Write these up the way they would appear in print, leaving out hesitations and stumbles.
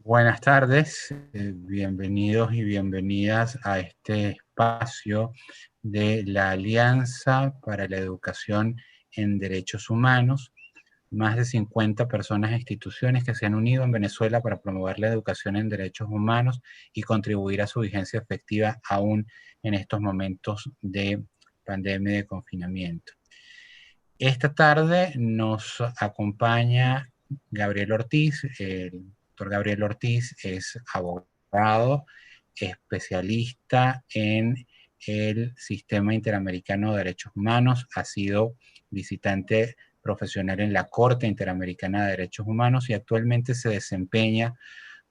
Buenas tardes, bienvenidos y bienvenidas a este espacio de la Alianza para la Educación en Derechos Humanos. Más de 50 personas e instituciones que se han unido en Venezuela para promover la educación en derechos humanos y contribuir a su vigencia efectiva aún en estos momentos de pandemia y de confinamiento. Esta tarde nos acompaña Gabriel Ortiz. El doctor Gabriel Ortiz es abogado, especialista en el Sistema Interamericano de Derechos Humanos, ha sido visitante profesional en la Corte Interamericana de Derechos Humanos y actualmente se desempeña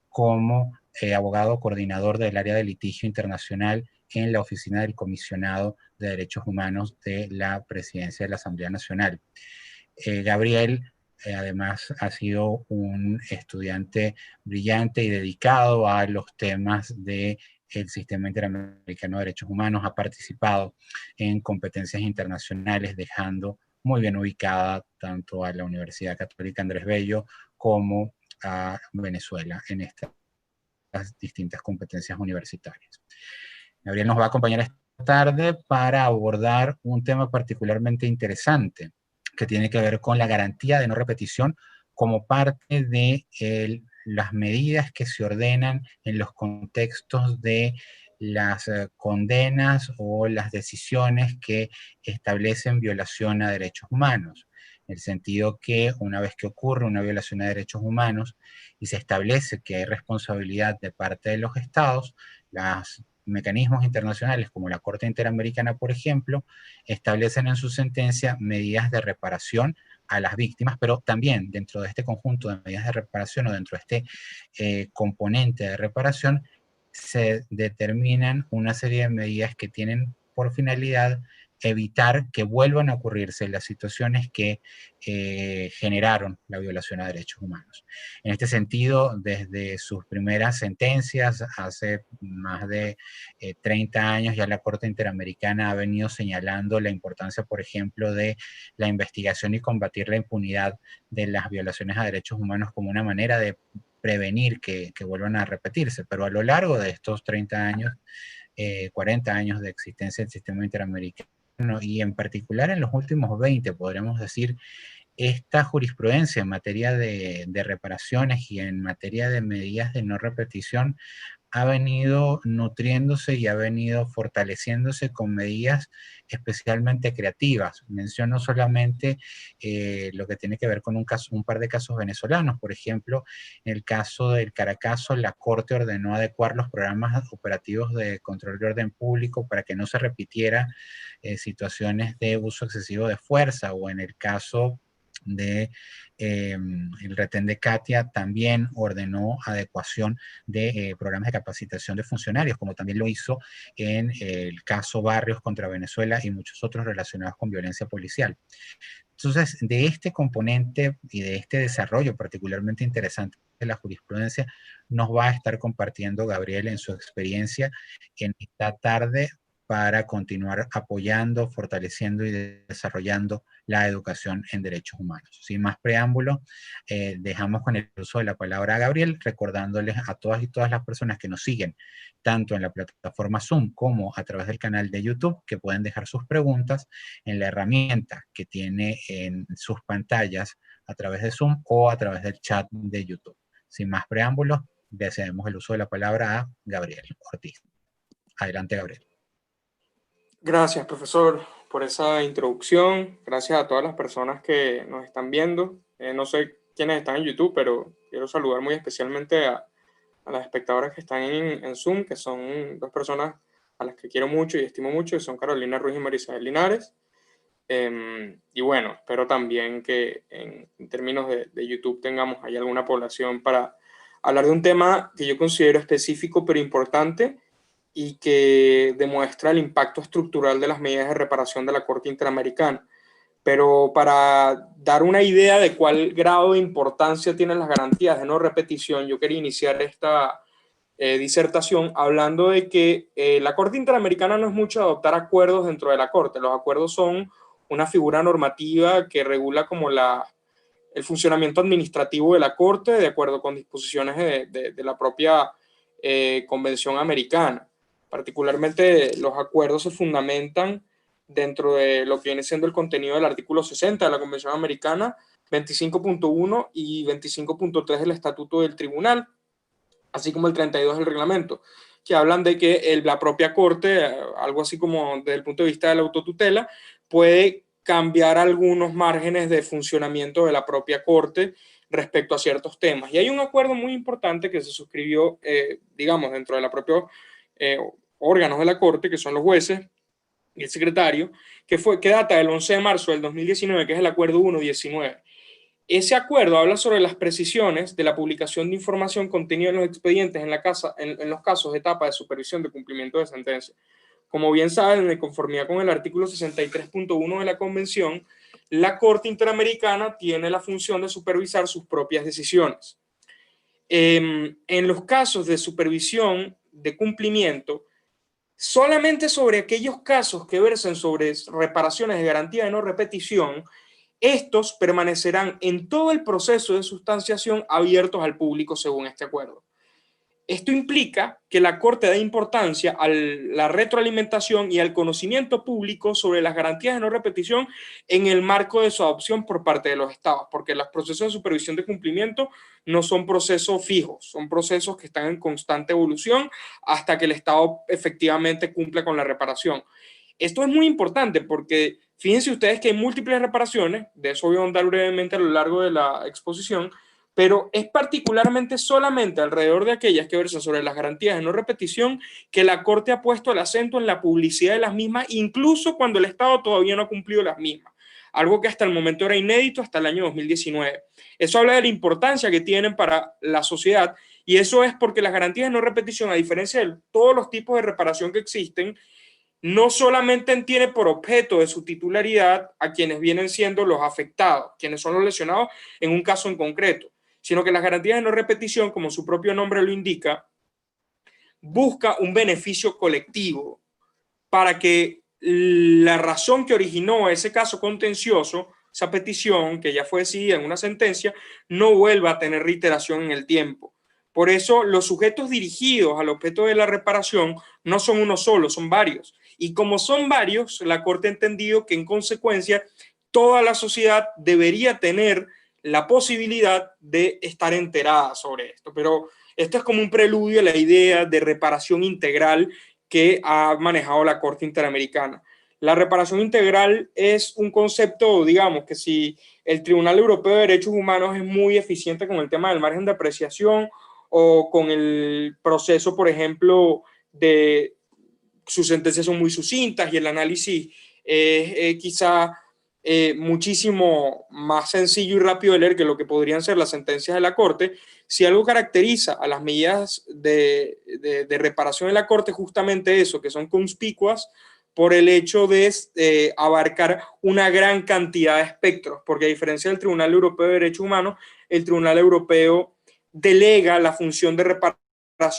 como abogado coordinador del área de litigio internacional en la oficina del Comisionado de Derechos Humanos de la Presidencia de la Asamblea Nacional. Gabriel, además, ha sido un estudiante brillante y dedicado a los temas del Sistema Interamericano de Derechos Humanos, ha participado en competencias internacionales, dejando muy bien ubicada tanto a la Universidad Católica Andrés Bello como a Venezuela en estas distintas competencias universitarias. Gabriel nos va a acompañar esta tarde para abordar un tema particularmente interesante que tiene que ver con la garantía de no repetición como parte de las medidas que se ordenan en los contextos de las condenas o las decisiones que establecen violación a derechos humanos. En el sentido que una vez que ocurre una violación a derechos humanos y se establece que hay responsabilidad de parte de los estados, los mecanismos internacionales como la Corte Interamericana, por ejemplo, establecen en su sentencia medidas de reparación a las víctimas, pero también dentro de este conjunto de medidas de reparación o dentro de este componente de reparación se determinan una serie de medidas que tienen por finalidad evitar que vuelvan a ocurrirse las situaciones que generaron la violación a derechos humanos. En este sentido, desde sus primeras sentencias, hace más de 30 años, ya la Corte Interamericana ha venido señalando la importancia, por ejemplo, de la investigación y combatir la impunidad de las violaciones a derechos humanos como una manera de prevenir que vuelvan a repetirse. Pero a lo largo de estos 30 años, 40 años de existencia del sistema interamericano, y en particular en los últimos 20, podríamos decir, esta jurisprudencia en materia de reparaciones y en materia de medidas de no repetición ha venido nutriéndose y ha venido fortaleciéndose con medidas especialmente creativas. Menciono solamente lo que tiene que ver con un par de casos venezolanos. Por ejemplo, en el caso del Caracazo, la Corte ordenó adecuar los programas operativos de control de orden público para que no se repitiera situaciones de uso excesivo de fuerza, o en el caso de el retén de Katia también ordenó adecuación de programas de capacitación de funcionarios, como también lo hizo en el caso Barrios contra Venezuela y muchos otros relacionados con violencia policial. Entonces, de este componente y de este desarrollo particularmente interesante de la jurisprudencia, nos va a estar compartiendo Gabriel en su experiencia en esta tarde para continuar apoyando, fortaleciendo y desarrollando la educación en derechos humanos. Sin más preámbulo, dejamos con el uso de la palabra a Gabriel, recordándoles a todas y todas las personas que nos siguen, tanto en la plataforma Zoom como a través del canal de YouTube, que pueden dejar sus preguntas en la herramienta que tiene en sus pantallas a través de Zoom o a través del chat de YouTube. Sin más preámbulos, deseamos el uso de la palabra a Gabriel Ortiz. Adelante, Gabriel. Gracias, profesor, por esa introducción. Gracias a todas las personas que nos están viendo. No sé quiénes están en YouTube, pero quiero saludar muy especialmente a las espectadoras que están en Zoom, que son dos personas a las que quiero mucho y estimo mucho, que son Carolina Ruiz y Marisabel Linares. Y bueno, espero también que en términos de YouTube tengamos ahí alguna población para hablar de un tema que yo considero específico pero importante, y que demuestra el impacto estructural de las medidas de reparación de la Corte Interamericana. Pero para dar una idea de cuál grado de importancia tienen las garantías de no repetición, yo quería iniciar esta disertación hablando de que la Corte Interamericana no es mucho adoptar acuerdos dentro de la Corte. Los acuerdos son una figura normativa que regula como el funcionamiento administrativo de la Corte de acuerdo con disposiciones de la propia Convención Americana. Particularmente los acuerdos se fundamentan dentro de lo que viene siendo el contenido del artículo 60 de la Convención Americana, 25.1 y 25.3 del Estatuto del Tribunal, así como el 32 del reglamento, que hablan de que la propia Corte, algo así como desde el punto de vista de la autotutela, puede cambiar algunos márgenes de funcionamiento de la propia Corte respecto a ciertos temas. Y hay un acuerdo muy importante que se suscribió, digamos, dentro de la propia órganos de la Corte, que son los jueces y el secretario, que data del 11 de marzo del 2019, que es el Acuerdo 1.19. Ese acuerdo habla sobre las precisiones de la publicación de información contenida en los expedientes en los casos de etapa de supervisión de cumplimiento de sentencia. Como bien saben, de conformidad con el artículo 63.1 de la Convención, la Corte Interamericana tiene la función de supervisar sus propias decisiones. En los casos de supervisión de cumplimiento, solamente sobre aquellos casos que versen sobre reparaciones de garantía de no repetición, estos permanecerán en todo el proceso de sustanciación abiertos al público según este acuerdo. Esto implica que la Corte da importancia a la retroalimentación y al conocimiento público sobre las garantías de no repetición en el marco de su adopción por parte de los estados, porque los procesos de supervisión de cumplimiento no son procesos fijos, son procesos que están en constante evolución hasta que el estado efectivamente cumpla con la reparación. Esto es muy importante porque fíjense ustedes que hay múltiples reparaciones, de eso voy a ahondar brevemente a lo largo de la exposición, pero es particularmente solamente alrededor de aquellas que versan sobre las garantías de no repetición que la Corte ha puesto el acento en la publicidad de las mismas, incluso cuando el Estado todavía no ha cumplido las mismas, algo que hasta el momento era inédito hasta el año 2019. Eso habla de la importancia que tienen para la sociedad, y eso es porque las garantías de no repetición, a diferencia de todos los tipos de reparación que existen, no solamente tiene por objeto de su titularidad a quienes vienen siendo los afectados, quienes son los lesionados en un caso en concreto, sino que las garantías de no repetición, como su propio nombre lo indica, busca un beneficio colectivo para que la razón que originó ese caso contencioso, esa petición que ya fue decidida en una sentencia, no vuelva a tener reiteración en el tiempo. Por eso los sujetos dirigidos al objeto de la reparación no son uno solo, son varios. Y como son varios, la Corte ha entendido que en consecuencia toda la sociedad debería tener la posibilidad de estar enterada sobre esto. Pero esto es como un preludio a la idea de reparación integral que ha manejado la Corte Interamericana. La reparación integral es un concepto, digamos, que si el Tribunal Europeo de Derechos Humanos es muy eficiente con el tema del margen de apreciación o con el proceso, por ejemplo, de sus sentencias son muy sucintas y el análisis quizá muchísimo más sencillo y rápido de leer que lo que podrían ser las sentencias de la Corte. Si algo caracteriza a las medidas de reparación de la Corte, justamente eso, que son conspicuas por el hecho de abarcar una gran cantidad de espectros, porque a diferencia del Tribunal Europeo de Derechos Humanos, el Tribunal Europeo delega la función de reparación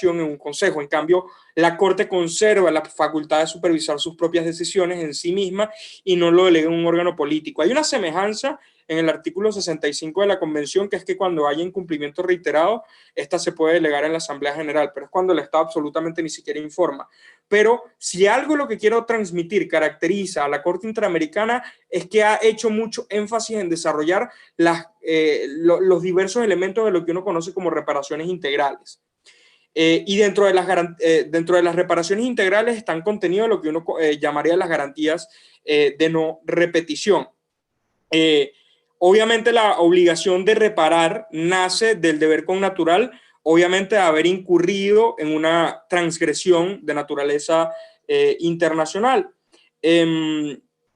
en un consejo. En cambio, la Corte conserva la facultad de supervisar sus propias decisiones en sí misma y no lo delega en un órgano político. Hay una semejanza en el artículo 65 de la Convención, que es que cuando haya incumplimiento reiterado, esta se puede delegar en la Asamblea General, pero es cuando el Estado absolutamente ni siquiera informa. Pero si algo lo que quiero transmitir caracteriza a la Corte Interamericana es que ha hecho mucho énfasis en desarrollar los diversos elementos de lo que uno conoce como reparaciones integrales. Y dentro de las reparaciones integrales están contenidos lo que uno llamaría las garantías de no repetición. Obviamente la obligación de reparar nace del deber connatural, obviamente de haber incurrido en una transgresión de naturaleza internacional.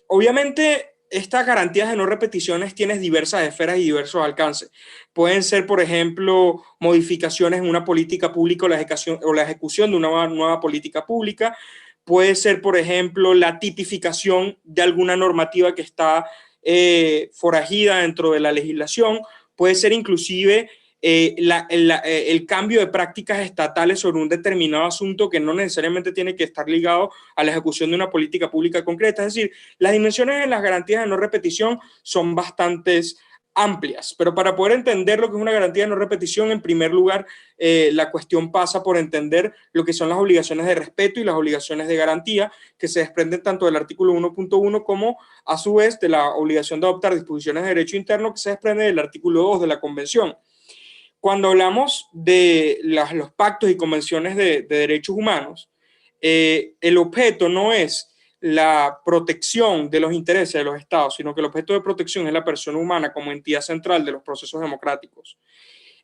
Obviamente estas garantías de no repeticiones tienen diversas esferas y diversos alcances. Pueden ser, por ejemplo, modificaciones en una política pública o la ejecución de una nueva política pública. Puede ser, por ejemplo, la tipificación de alguna normativa que está foragida dentro de la legislación. Puede ser inclusive el cambio de prácticas estatales sobre un determinado asunto que no necesariamente tiene que estar ligado a la ejecución de una política pública concreta. Es decir, las dimensiones de las garantías de no repetición son bastantes amplias, pero para poder entender lo que es una garantía de no repetición, en primer lugar, la cuestión pasa por entender lo que son las obligaciones de respeto y las obligaciones de garantía, que se desprenden tanto del artículo 1.1 como, a su vez, de la obligación de adoptar disposiciones de derecho interno, que se desprende del artículo 2 de la Convención. Cuando hablamos de los pactos y convenciones de derechos humanos, el objeto no es la protección de los intereses de los estados, sino que el objeto de protección es la persona humana como entidad central de los procesos democráticos.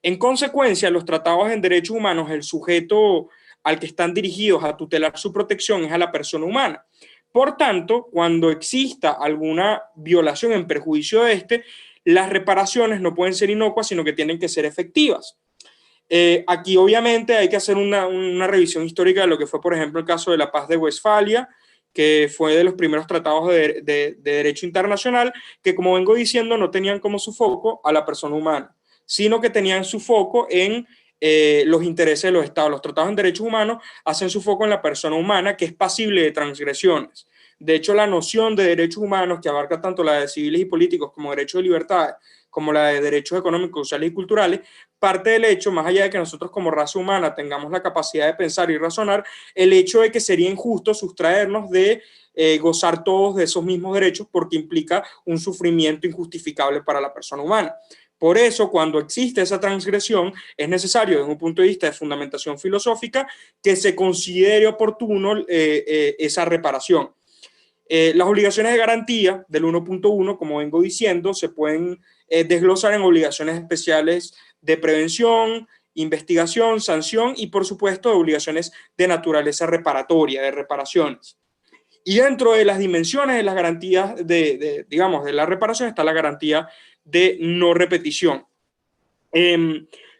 En consecuencia, los tratados en derechos humanos, el sujeto al que están dirigidos a tutelar su protección es a la persona humana. Por tanto, cuando exista alguna violación en perjuicio de este, las reparaciones no pueden ser inocuas, sino que tienen que ser efectivas. Aquí obviamente hay que hacer una revisión histórica de lo que fue, por ejemplo, el caso de la Paz de Westfalia, que fue de los primeros tratados de derecho internacional, que, como vengo diciendo, no tenían como su foco a la persona humana, sino que tenían su foco en los intereses de los estados. Los tratados en derechos humanos hacen su foco en la persona humana, que es pasible de transgresiones. De hecho, la noción de derechos humanos, que abarca tanto la de civiles y políticos como derechos de libertades, como la de derechos económicos, sociales y culturales, parte del hecho, más allá de que nosotros como raza humana tengamos la capacidad de pensar y razonar, el hecho de que sería injusto sustraernos de gozar todos de esos mismos derechos, porque implica un sufrimiento injustificable para la persona humana. Por eso, cuando existe esa transgresión, es necesario, desde un punto de vista de fundamentación filosófica, que se considere oportuno esa reparación. Las obligaciones de garantía del 1.1, como vengo diciendo, se pueden desglosar en obligaciones especiales de prevención, investigación, sanción y, por supuesto, de obligaciones de naturaleza reparatoria, de reparaciones. Y dentro de las dimensiones de las garantías digamos, de la reparación está la garantía de no repetición.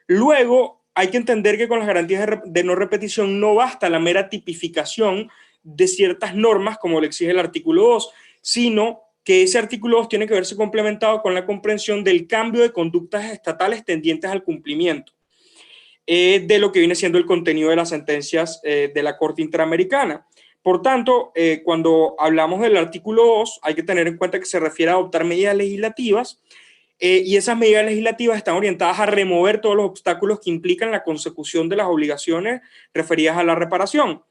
Luego, hay que entender que con las garantías de no repetición no basta la mera tipificación de ciertas normas, como lo exige el artículo 2, sino que ese artículo 2 tiene que verse complementado con la comprensión del cambio de conductas estatales tendientes al cumplimiento de lo que viene siendo el contenido de las sentencias de la Corte Interamericana. Por tanto, cuando hablamos del artículo 2, hay que tener en cuenta que se refiere a adoptar medidas legislativas y esas medidas legislativas están orientadas a remover todos los obstáculos que implican la consecución de las obligaciones referidas a la reparación.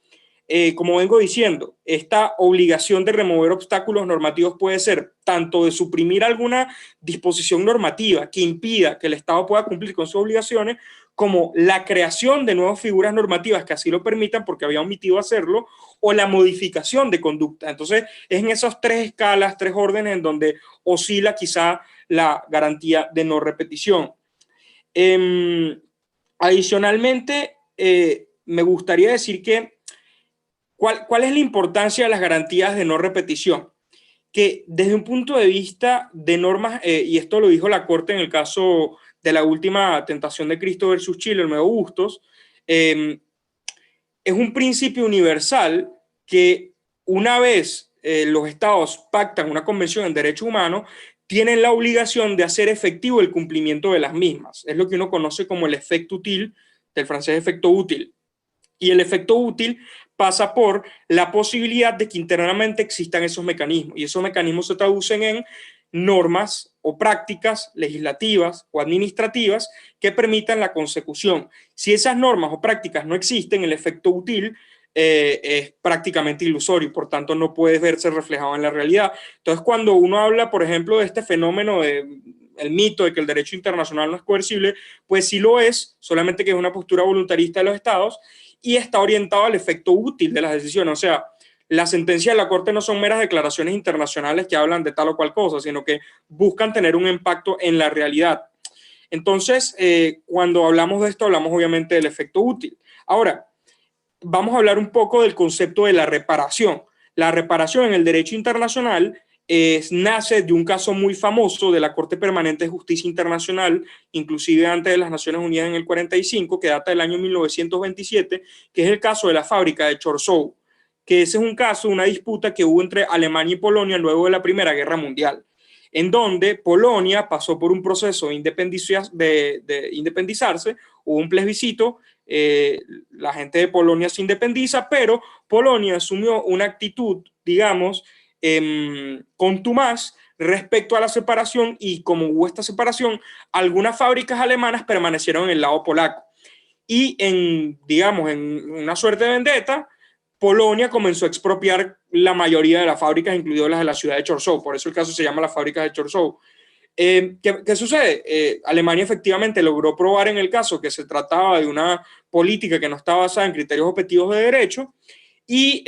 Como vengo diciendo, esta obligación de remover obstáculos normativos puede ser tanto de suprimir alguna disposición normativa que impida que el Estado pueda cumplir con sus obligaciones, como la creación de nuevas figuras normativas que así lo permitan porque había omitido hacerlo, o la modificación de conducta. Entonces, es en esas tres escalas, tres órdenes en donde oscila quizá la garantía de no repetición. Adicionalmente, me gustaría decir que ¿cuál es la importancia de las garantías de no repetición? Que desde un punto de vista de normas, y esto lo dijo la Corte en el caso de la última tentación de Cristo versus Chile, el nuevo Bustos, es un principio universal que una vez los estados pactan una convención en derechos humanos, tienen la obligación de hacer efectivo el cumplimiento de las mismas. Es lo que uno conoce como el efecto útil, del francés efecto útil. Y el efecto útil pasa por la posibilidad de que internamente existan esos mecanismos, y esos mecanismos se traducen en normas o prácticas legislativas o administrativas que permitan la consecución. Si esas normas o prácticas no existen, el efecto útil es prácticamente ilusorio, por tanto no puede verse reflejado en la realidad. Entonces, cuando uno habla, por ejemplo, de este fenómeno el mito de que el derecho internacional no es coercible, pues sí lo es, solamente que es una postura voluntarista de los estados y está orientado al efecto útil de las decisiones. O sea, las sentencias de la Corte no son meras declaraciones internacionales que hablan de tal o cual cosa, sino que buscan tener un impacto en la realidad. Entonces, cuando hablamos de esto, hablamos obviamente del efecto útil. Ahora, vamos a hablar un poco del concepto de la reparación. La reparación en el derecho internacional nace de un caso muy famoso de la Corte Permanente de Justicia Internacional, inclusive antes de las Naciones Unidas en el 45, que data del año 1927, que es el caso de la fábrica de Chorzów, que ese es un caso, una disputa que hubo entre Alemania y Polonia luego de la Primera Guerra Mundial, en donde Polonia pasó por un proceso de independizarse, hubo un plebiscito, la gente de Polonia se independiza, pero Polonia asumió una actitud, digamos, contumaz respecto a la separación, y como hubo esta separación, algunas fábricas alemanas permanecieron en el lado polaco. Y digamos, en una suerte de vendetta, Polonia comenzó a expropiar la mayoría de las fábricas, incluidas las de la ciudad de Chorzów. Por eso el caso se llama las fábricas de Chorzów. ¿Qué sucede? Alemania efectivamente logró probar en el caso que se trataba de una política que no estaba basada en criterios objetivos de derecho, y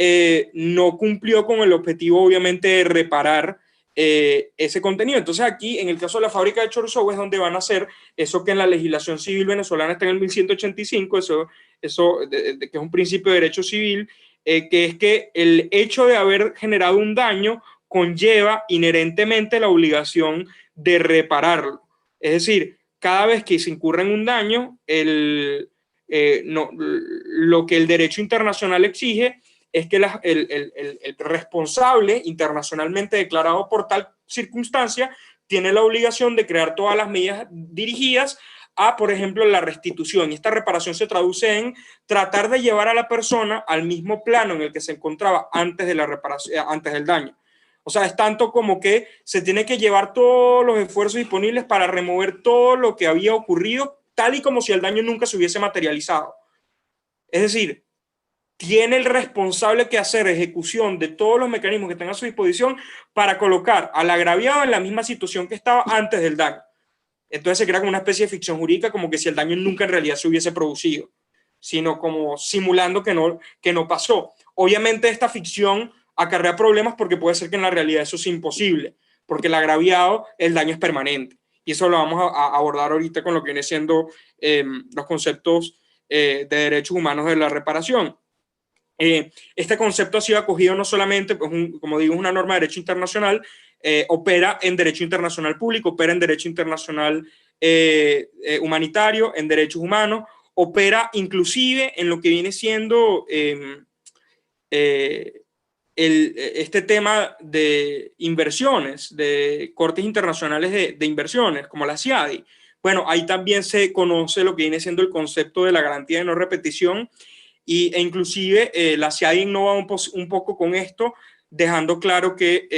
no cumplió con el objetivo, obviamente, de reparar ese contenido. Entonces aquí, en el caso de la fábrica de Chorzów, es donde van a hacer eso que en la legislación civil venezolana está en el 1185, que es un principio de derecho civil, que es que el hecho de haber generado un daño conlleva inherentemente la obligación de repararlo. Es decir, cada vez que se incurre en un daño, lo que el derecho internacional exige es que el responsable internacionalmente declarado por tal circunstancia tiene la obligación de crear todas las medidas dirigidas a, por ejemplo, la restitución. Y esta reparación se traduce en tratar de llevar a la persona al mismo plano en el que se encontraba antes de la reparación, antes del daño. O sea, es tanto como que se tiene que llevar todos los esfuerzos disponibles para remover todo lo que había ocurrido, tal y como si el daño nunca se hubiese materializado. Es decir, tiene el responsable que hacer ejecución de todos los mecanismos que tenga a su disposición para colocar al agraviado en la misma situación que estaba antes del daño. Entonces se crea como una especie de ficción jurídica, como que si el daño nunca en realidad se hubiese producido, sino como simulando que no pasó. Obviamente esta ficción acarrea problemas, porque puede ser que en la realidad eso sea imposible, porque el agraviado, el daño es permanente. Y eso lo vamos a abordar ahorita con lo que viene siendo los conceptos de derechos humanos de la reparación. Este concepto ha sido acogido no solamente, pues, como digo, es una norma de derecho internacional, opera en derecho internacional público, opera en derecho internacional humanitario, en derechos humanos, opera inclusive en lo que viene siendo este tema de inversiones, de cortes internacionales de inversiones, como la CIADI. Bueno, ahí también se conoce lo que viene siendo el concepto de la garantía de no repetición, e inclusive la CIADI innova un poco con esto, dejando claro que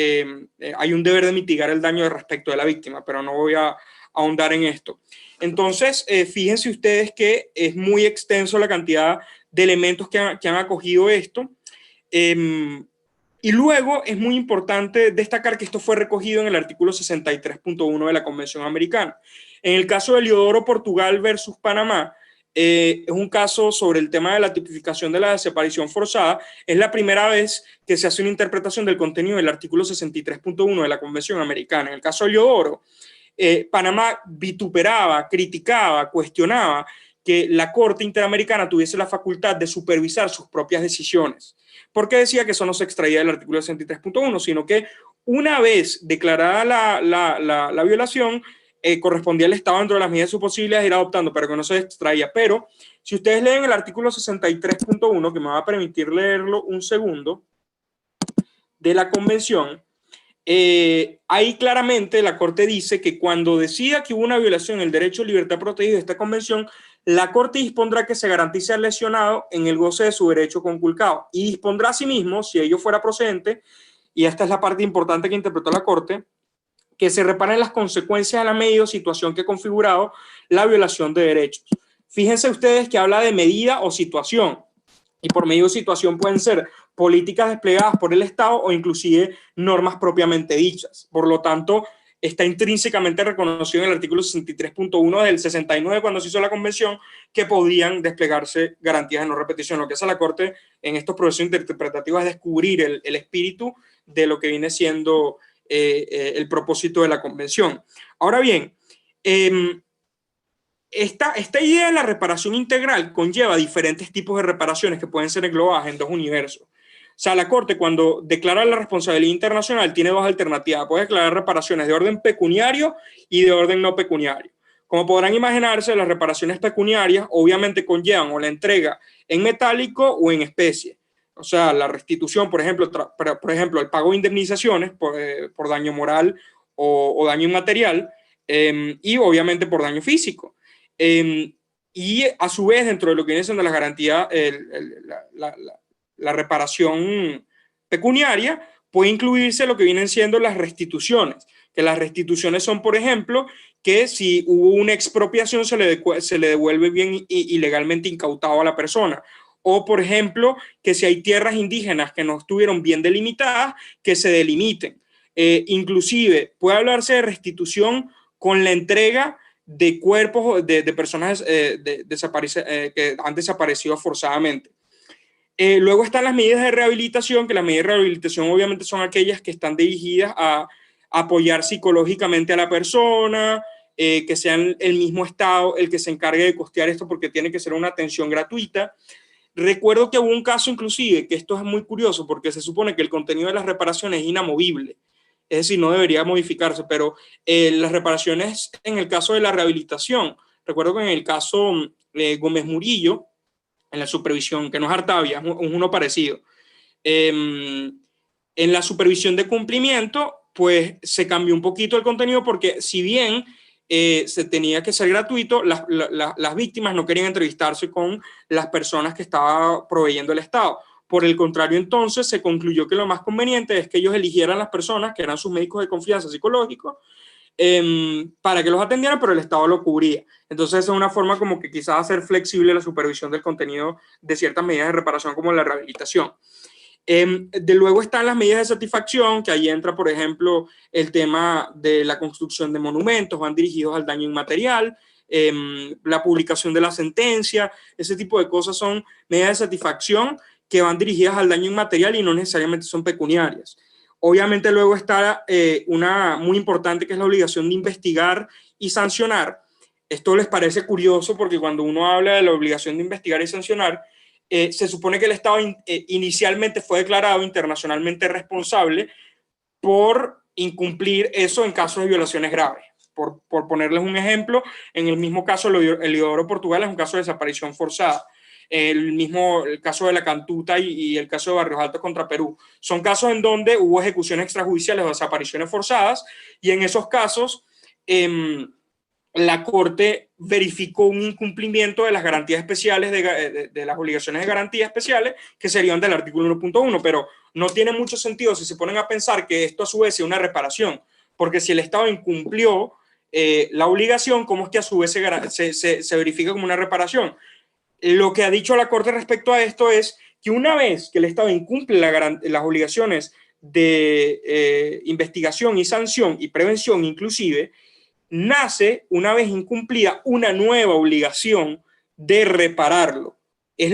hay un deber de mitigar el daño respecto de la víctima, pero no voy a ahondar en esto. Entonces, fíjense ustedes que es muy extenso la cantidad de elementos que han acogido esto. Y luego es muy importante destacar que esto fue recogido en el artículo 63.1 de la Convención Americana. En el caso de Eliodoro Portugal versus Panamá, es un caso sobre el tema de la tipificación de la desaparición forzada. Es la primera vez que se hace una interpretación del contenido del artículo 63.1 de la Convención Americana. En el caso de Eliodoro, Panamá vituperaba, criticaba, cuestionaba que la Corte Interamericana tuviese la facultad de supervisar sus propias decisiones, porque decía que eso no se extraía del artículo 63.1, sino que una vez declarada la violación, correspondía al Estado, dentro de las medidas de sus posibilidades, ir adoptando, pero que no se extraía. Pero si ustedes leen el artículo 63.1, que me va a permitir leerlo un segundo, de la Convención, ahí claramente la Corte dice que cuando decida que hubo una violación del derecho de libertad protegido de esta Convención, la Corte dispondrá que se garantice al lesionado en el goce de su derecho conculcado, y dispondrá asimismo, si ello fuera procedente, y esta es la parte importante que interpretó la Corte, que se reparen las consecuencias de la medida o situación que ha configurado la violación de derechos. Fíjense ustedes que habla de medida o situación, y por medida o situación pueden ser políticas desplegadas por el Estado o inclusive normas propiamente dichas. Por lo tanto, está intrínsecamente reconocido en el artículo 63.1 del 69, cuando se hizo la convención, que podían desplegarse garantías de no repetición. Lo que hace la Corte en estos procesos interpretativos es descubrir el espíritu de lo que viene siendo el propósito de la convención. Ahora bien, esta idea de la reparación integral conlleva diferentes tipos de reparaciones que pueden ser englobadas en dos universos. O sea, la Corte, cuando declara la responsabilidad internacional, tiene dos alternativas. Puede declarar reparaciones de orden pecuniario y de orden no pecuniario. Como podrán imaginarse, las reparaciones pecuniarias obviamente conllevan o la entrega en metálico o en especie. O sea, la restitución, por ejemplo, el pago de indemnizaciones por daño moral o daño inmaterial, y obviamente por daño físico. Y a su vez, dentro de lo que viene siendo las garantías, la reparación pecuniaria puede incluirse lo que vienen siendo las restituciones, que las restituciones son, por ejemplo, que si hubo una expropiación se le devuelve bien y legalmente incautado a la persona. O, por ejemplo, que si hay tierras indígenas que no estuvieron bien delimitadas, que se delimiten. Inclusive, puede hablarse de restitución con la entrega de cuerpos de personas que han desaparecido forzadamente. Luego están las medidas de rehabilitación, que las medidas de rehabilitación obviamente son aquellas que están dirigidas a apoyar psicológicamente a la persona, que sean el mismo Estado el que se encargue de costear esto porque tiene que ser una atención gratuita. Recuerdo que hubo un caso inclusive, que esto es muy curioso porque se supone que el contenido de las reparaciones es inamovible, es decir, no debería modificarse, pero las reparaciones en el caso de la rehabilitación, recuerdo que en el caso Gómez Murillo, en la supervisión, que no es Artavia, es uno parecido, en la supervisión de cumplimiento, pues se cambió un poquito el contenido porque si bien se tenía que ser gratuito, las víctimas no querían entrevistarse con las personas que estaba proveyendo el Estado. Por el contrario, entonces se concluyó que lo más conveniente es que ellos eligieran las personas que eran sus médicos de confianza psicológicos para que los atendieran, pero el Estado lo cubría. Entonces es una forma como que quizás hacer flexible la supervisión del contenido de ciertas medidas de reparación como la rehabilitación. De luego están las medidas de satisfacción, que ahí entra, por ejemplo, el tema de la construcción de monumentos, van dirigidos al daño inmaterial, la publicación de la sentencia, ese tipo de cosas son medidas de satisfacción que van dirigidas al daño inmaterial y no necesariamente son pecuniarias. Obviamente luego está una muy importante que es la obligación de investigar y sancionar. Esto les parece curioso porque cuando uno habla de la obligación de investigar y sancionar, se supone que el Estado inicialmente fue declarado internacionalmente responsable por incumplir eso en casos de violaciones graves. Por ponerles un ejemplo, en el mismo caso, el Eliodoro Portugal es un caso de desaparición forzada. El caso de la Cantuta y el caso de Barrios Altos contra Perú. Son casos en donde hubo ejecuciones extrajudiciales o desapariciones forzadas y en esos casos la Corte verificó un incumplimiento de las garantías especiales, de las obligaciones de garantía especiales, que serían del artículo 1.1, pero no tiene mucho sentido si se ponen a pensar que esto a su vez es una reparación, porque si el Estado incumplió la obligación, ¿cómo es que a su vez se verifica como una reparación? Lo que ha dicho la Corte respecto a esto es que una vez que el Estado incumple las obligaciones de investigación y sanción y prevención inclusive, nace, una vez incumplida, una nueva obligación de repararlo. Es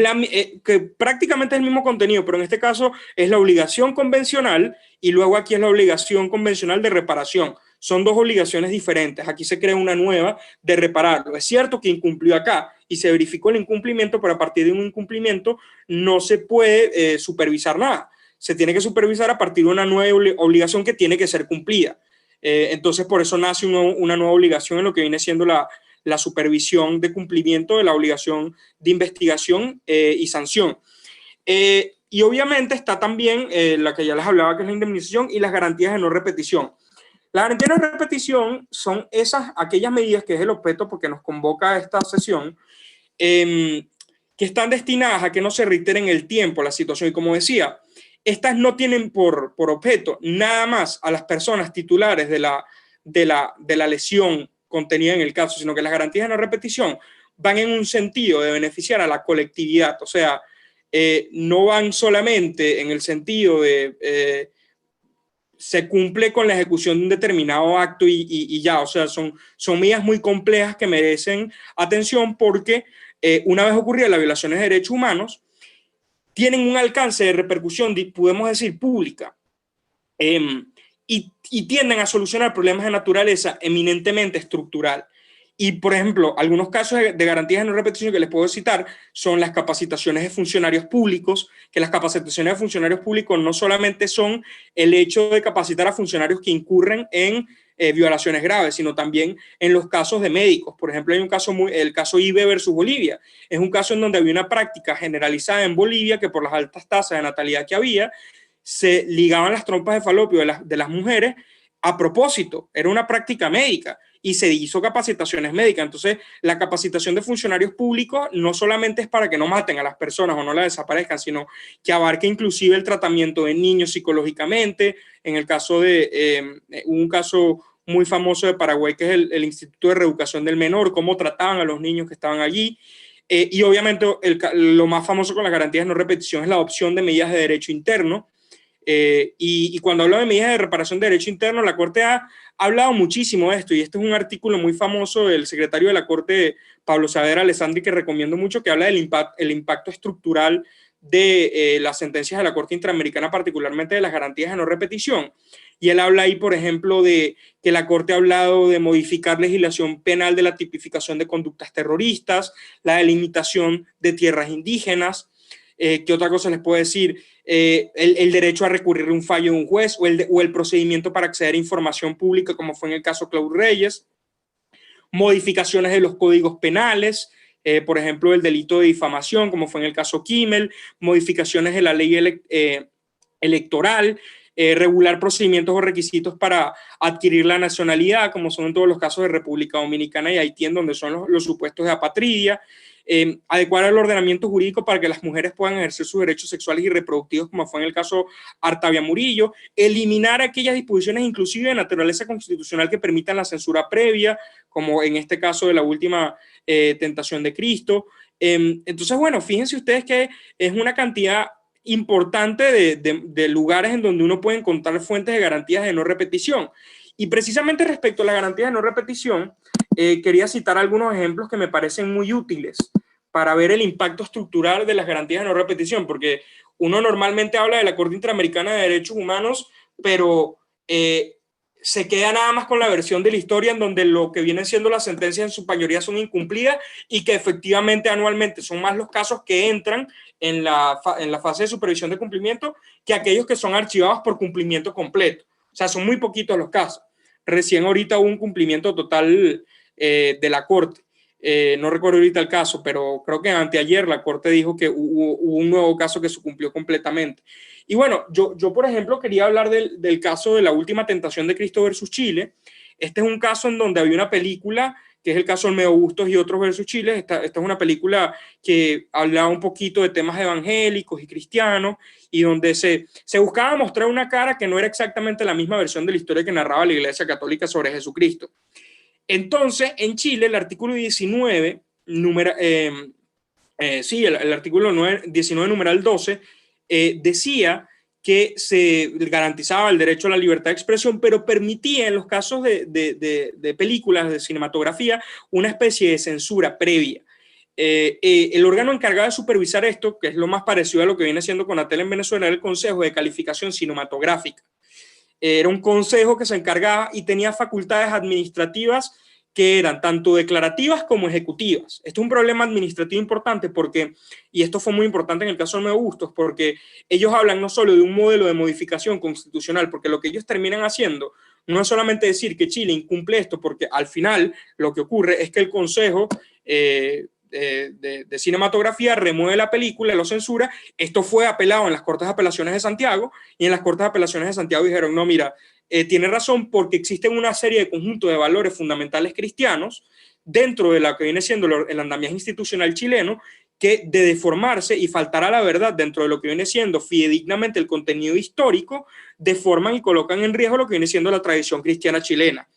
que prácticamente es el mismo contenido, pero en este caso es la obligación convencional y luego aquí es la obligación convencional de reparación. Son dos obligaciones diferentes. Aquí se crea una nueva de repararlo. Es cierto que incumplió acá y se verificó el incumplimiento, pero a partir de un incumplimiento no se puede supervisar nada. Se tiene que supervisar a partir de una nueva obligación que tiene que ser cumplida. Entonces, por eso nace una nueva obligación en lo que viene siendo la supervisión de cumplimiento de la obligación de investigación y sanción. Y obviamente está también la que ya les hablaba, que es la indemnización y las garantías de no repetición. Las garantías de no repetición son aquellas medidas que es el objeto porque nos convoca a esta sesión, que están destinadas a que no se reitere en el tiempo la situación. Y como decía, estas no tienen por objeto nada más a las personas titulares de la lesión contenida en el caso, sino que las garantías de no repetición van en un sentido de beneficiar a la colectividad. O sea, no van solamente en el sentido de se cumple con la ejecución de un determinado acto y ya, o sea, son medidas muy complejas que merecen atención porque una vez ocurridas las violaciones de derechos humanos, tienen un alcance de repercusión, podemos decir, pública, y tienden a solucionar problemas de naturaleza eminentemente estructural. Y, por ejemplo, algunos casos de garantías de no repetición que les puedo citar son las capacitaciones de funcionarios públicos, que las capacitaciones de funcionarios públicos no solamente son el hecho de capacitar a funcionarios que incurren en violaciones graves, sino también en los casos de médicos. Por ejemplo, hay un caso, el caso IBE versus Bolivia. Es un caso en donde había una práctica generalizada en Bolivia que por las altas tasas de natalidad que había, se ligaban las trompas de falopio de las mujeres a propósito. Era una práctica médica. y se hizo capacitaciones médicas. Entonces, la capacitación de funcionarios públicos no solamente es para que no maten a las personas o no las desaparezcan, sino que abarque inclusive el tratamiento de niños psicológicamente. En el caso de, un caso muy famoso de Paraguay, que es el Instituto de Reeducación del Menor, cómo trataban a los niños que estaban allí. Y obviamente lo más famoso con las garantías de no repetición es la adopción de medidas de derecho interno. Y cuando hablo de medidas de reparación de derecho interno, la Corte ha hablado muchísimo de esto, y este es un artículo muy famoso del secretario de la Corte, Pablo Saavedra Alessandri, que recomiendo mucho, que habla del impacto estructural de las sentencias de la Corte Interamericana, particularmente de las garantías de no repetición. Y él habla ahí, por ejemplo, de que la Corte ha hablado de modificar legislación penal de la tipificación de conductas terroristas, la delimitación de tierras indígenas. ¿Qué otra cosa les puedo decir? El derecho a recurrir a un fallo de un juez o el procedimiento para acceder a información pública, como fue en el caso Claude Reyes. Modificaciones de los códigos penales, por ejemplo, el delito de difamación, como fue en el caso Kimmel. Modificaciones de la ley electoral. Regular procedimientos o requisitos para adquirir la nacionalidad, como son en todos los casos de República Dominicana y Haití, en donde son los supuestos de apatridia. Adecuar el ordenamiento jurídico para que las mujeres puedan ejercer sus derechos sexuales y reproductivos, como fue en el caso Artavia Murillo. Eliminar aquellas disposiciones, inclusive de naturaleza constitucional, que permitan la censura previa, como en este caso de la última tentación de Cristo. Entonces, bueno, fíjense ustedes que es una cantidad importante de lugares en donde uno puede encontrar fuentes de garantías de no repetición. Y precisamente respecto a las garantías de no repetición, quería citar algunos ejemplos que me parecen muy útiles para ver el impacto estructural de las garantías de no repetición, porque uno normalmente habla de la Corte Interamericana de Derechos Humanos, pero se queda nada más con la versión de la historia en donde lo que vienen siendo las sentencias en su mayoría son incumplidas y que efectivamente anualmente son más los casos que entran en la fase de supervisión de cumplimiento que aquellos que son archivados por cumplimiento completo. O sea, son muy poquitos los casos. Recién ahorita hubo un cumplimiento total de la Corte. No recuerdo ahorita el caso, pero creo que anteayer la Corte dijo que hubo un nuevo caso que se cumplió completamente. Y bueno, yo por ejemplo quería hablar del caso de la última tentación de Cristo versus Chile. Este es un caso en donde había una película, que es el caso Olmedo Bustos y otros versus Chile. Esta es una película que hablaba un poquito de temas evangélicos y cristianos, y donde se buscaba mostrar una cara que no era exactamente la misma versión de la historia que narraba la Iglesia Católica sobre Jesucristo. Entonces, en Chile, el artículo 19, el artículo 19, numeral 12, decía que se garantizaba el derecho a la libertad de expresión, pero permitía en los casos de películas, de cinematografía, una especie de censura previa. El órgano encargado de supervisar esto, que es lo más parecido a lo que viene siendo Conatel en Venezuela, era el Consejo de Calificación Cinematográfica. Era un consejo que se encargaba y tenía facultades administrativas que eran tanto declarativas como ejecutivas. Esto es un problema administrativo importante porque, y esto fue muy importante en el caso de Olmedo Bustos, porque ellos hablan no solo de un modelo de modificación constitucional, porque lo que ellos terminan haciendo no es solamente decir que Chile incumple esto, porque al final lo que ocurre es que el Consejo de Cinematografía remueve la película, lo censura. Esto fue apelado en las Cortes de Apelaciones de Santiago, y en las Cortes de Apelaciones de Santiago dijeron, no, mira, tiene razón, porque existen una serie de conjuntos de valores fundamentales cristianos dentro de lo que viene siendo el andamiaje institucional chileno, que de deformarse y faltar a la verdad dentro de lo que viene siendo fidedignamente el contenido histórico, deforman y colocan en riesgo lo que viene siendo la tradición cristiana chilena.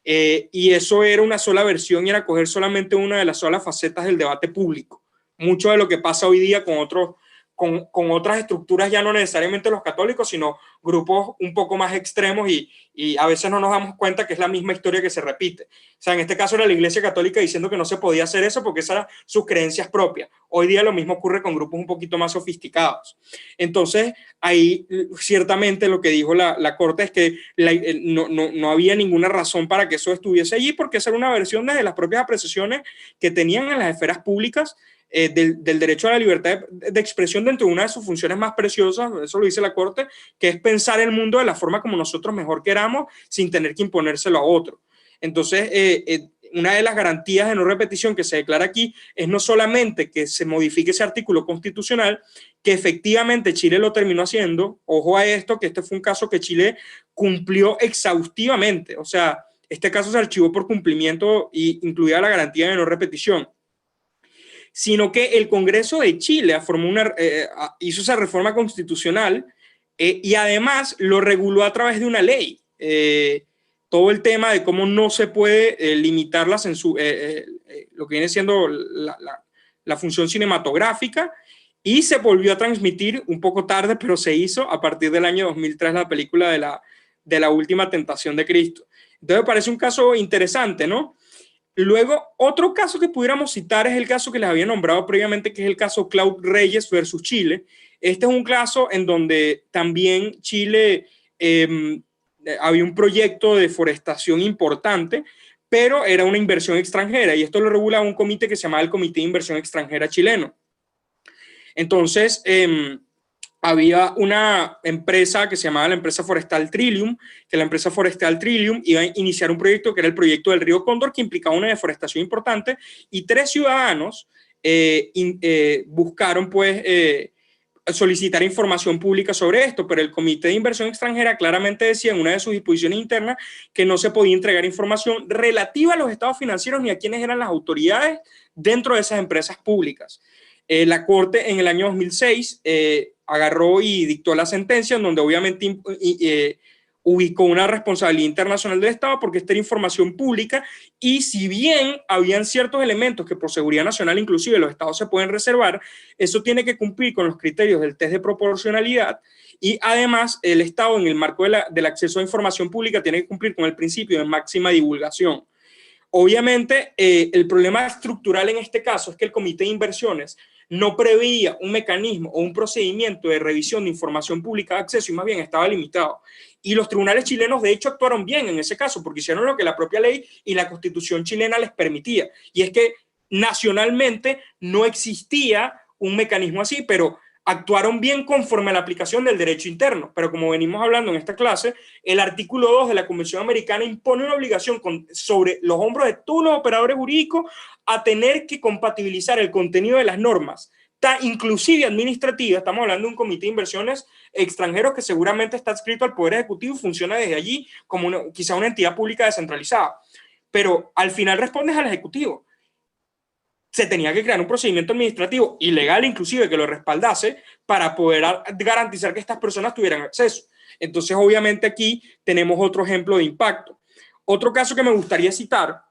Y eso era una sola versión y era coger solamente una de las solas facetas del debate público. Mucho de lo que pasa hoy día con otras estructuras, ya no necesariamente los católicos, sino grupos un poco más extremos, y a veces no nos damos cuenta que es la misma historia que se repite. O sea, en este caso era la Iglesia Católica diciendo que no se podía hacer eso porque esas eran sus creencias propias. Hoy día lo mismo ocurre con grupos un poquito más sofisticados. Entonces, ahí ciertamente lo que dijo la Corte es que no había ninguna razón para que eso estuviese allí, porque esa era una versión de las propias apreciaciones que tenían en las esferas públicas del derecho a la libertad de expresión dentro de una de sus funciones más preciosas, eso lo dice la Corte, que es pensar el mundo de la forma como nosotros mejor queramos sin tener que imponérselo a otro. Entonces, una de las garantías de no repetición que se declara aquí es no solamente que se modifique ese artículo constitucional, que efectivamente Chile lo terminó haciendo. Ojo a esto, que este fue un caso que Chile cumplió exhaustivamente. O sea, este caso se archivó por cumplimiento y incluía la garantía de no repetición, sino que el Congreso de Chile hizo esa reforma constitucional y además lo reguló a través de una ley. Todo el tema de cómo no se puede limitar lo que viene siendo la función cinematográfica, y se volvió a transmitir un poco tarde, pero se hizo a partir del año 2003 la película de la última tentación de Cristo. Entonces me parece un caso interesante, ¿no? Luego, otro caso que pudiéramos citar es el caso que les había nombrado previamente, que es el caso Cloud Reyes versus Chile. Este es un caso en donde también Chile había un proyecto de deforestación importante, pero era una inversión extranjera, y esto lo regula un comité que se llamaba el Comité de Inversión Extranjera Chileno. Entonces, había una empresa que se llamaba la empresa forestal Trillium, que la empresa forestal Trillium iba a iniciar un proyecto que era el proyecto del río Cóndor, que implicaba una deforestación importante, y 3 ciudadanos buscaron pues solicitar información pública sobre esto, pero el Comité de Inversión Extranjera claramente decía en una de sus disposiciones internas que no se podía entregar información relativa a los estados financieros ni a quiénes eran las autoridades dentro de esas empresas públicas. La Corte en el año 2006 agarró y dictó la sentencia, en donde obviamente ubicó una responsabilidad internacional del Estado, porque esta era información pública, y si bien habían ciertos elementos que por seguridad nacional inclusive los estados se pueden reservar, eso tiene que cumplir con los criterios del test de proporcionalidad, y además el Estado, en el marco del acceso a información pública, tiene que cumplir con el principio de máxima divulgación. Obviamente, el problema estructural en este caso es que el Comité de Inversiones no preveía un mecanismo o un procedimiento de revisión de información pública de acceso, y más bien estaba limitado. Y los tribunales chilenos, de hecho, actuaron bien en ese caso, porque hicieron lo que la propia ley y la Constitución chilena les permitía. Y es que nacionalmente no existía un mecanismo así, pero actuaron bien conforme a la aplicación del derecho interno. Pero como venimos hablando en esta clase, el artículo 2 de la Convención Americana impone una obligación sobre los hombros de todos los operadores jurídicos a tener que compatibilizar el contenido de las normas, inclusive administrativas. Estamos hablando de un comité de inversiones extranjeros que seguramente está adscrito al Poder Ejecutivo y funciona desde allí como quizá una entidad pública descentralizada. Pero al final respondes al Ejecutivo. Se tenía que crear un procedimiento administrativo y legal inclusive que lo respaldase para poder garantizar que estas personas tuvieran acceso. Entonces, obviamente aquí tenemos otro ejemplo de impacto. Otro caso que me gustaría citar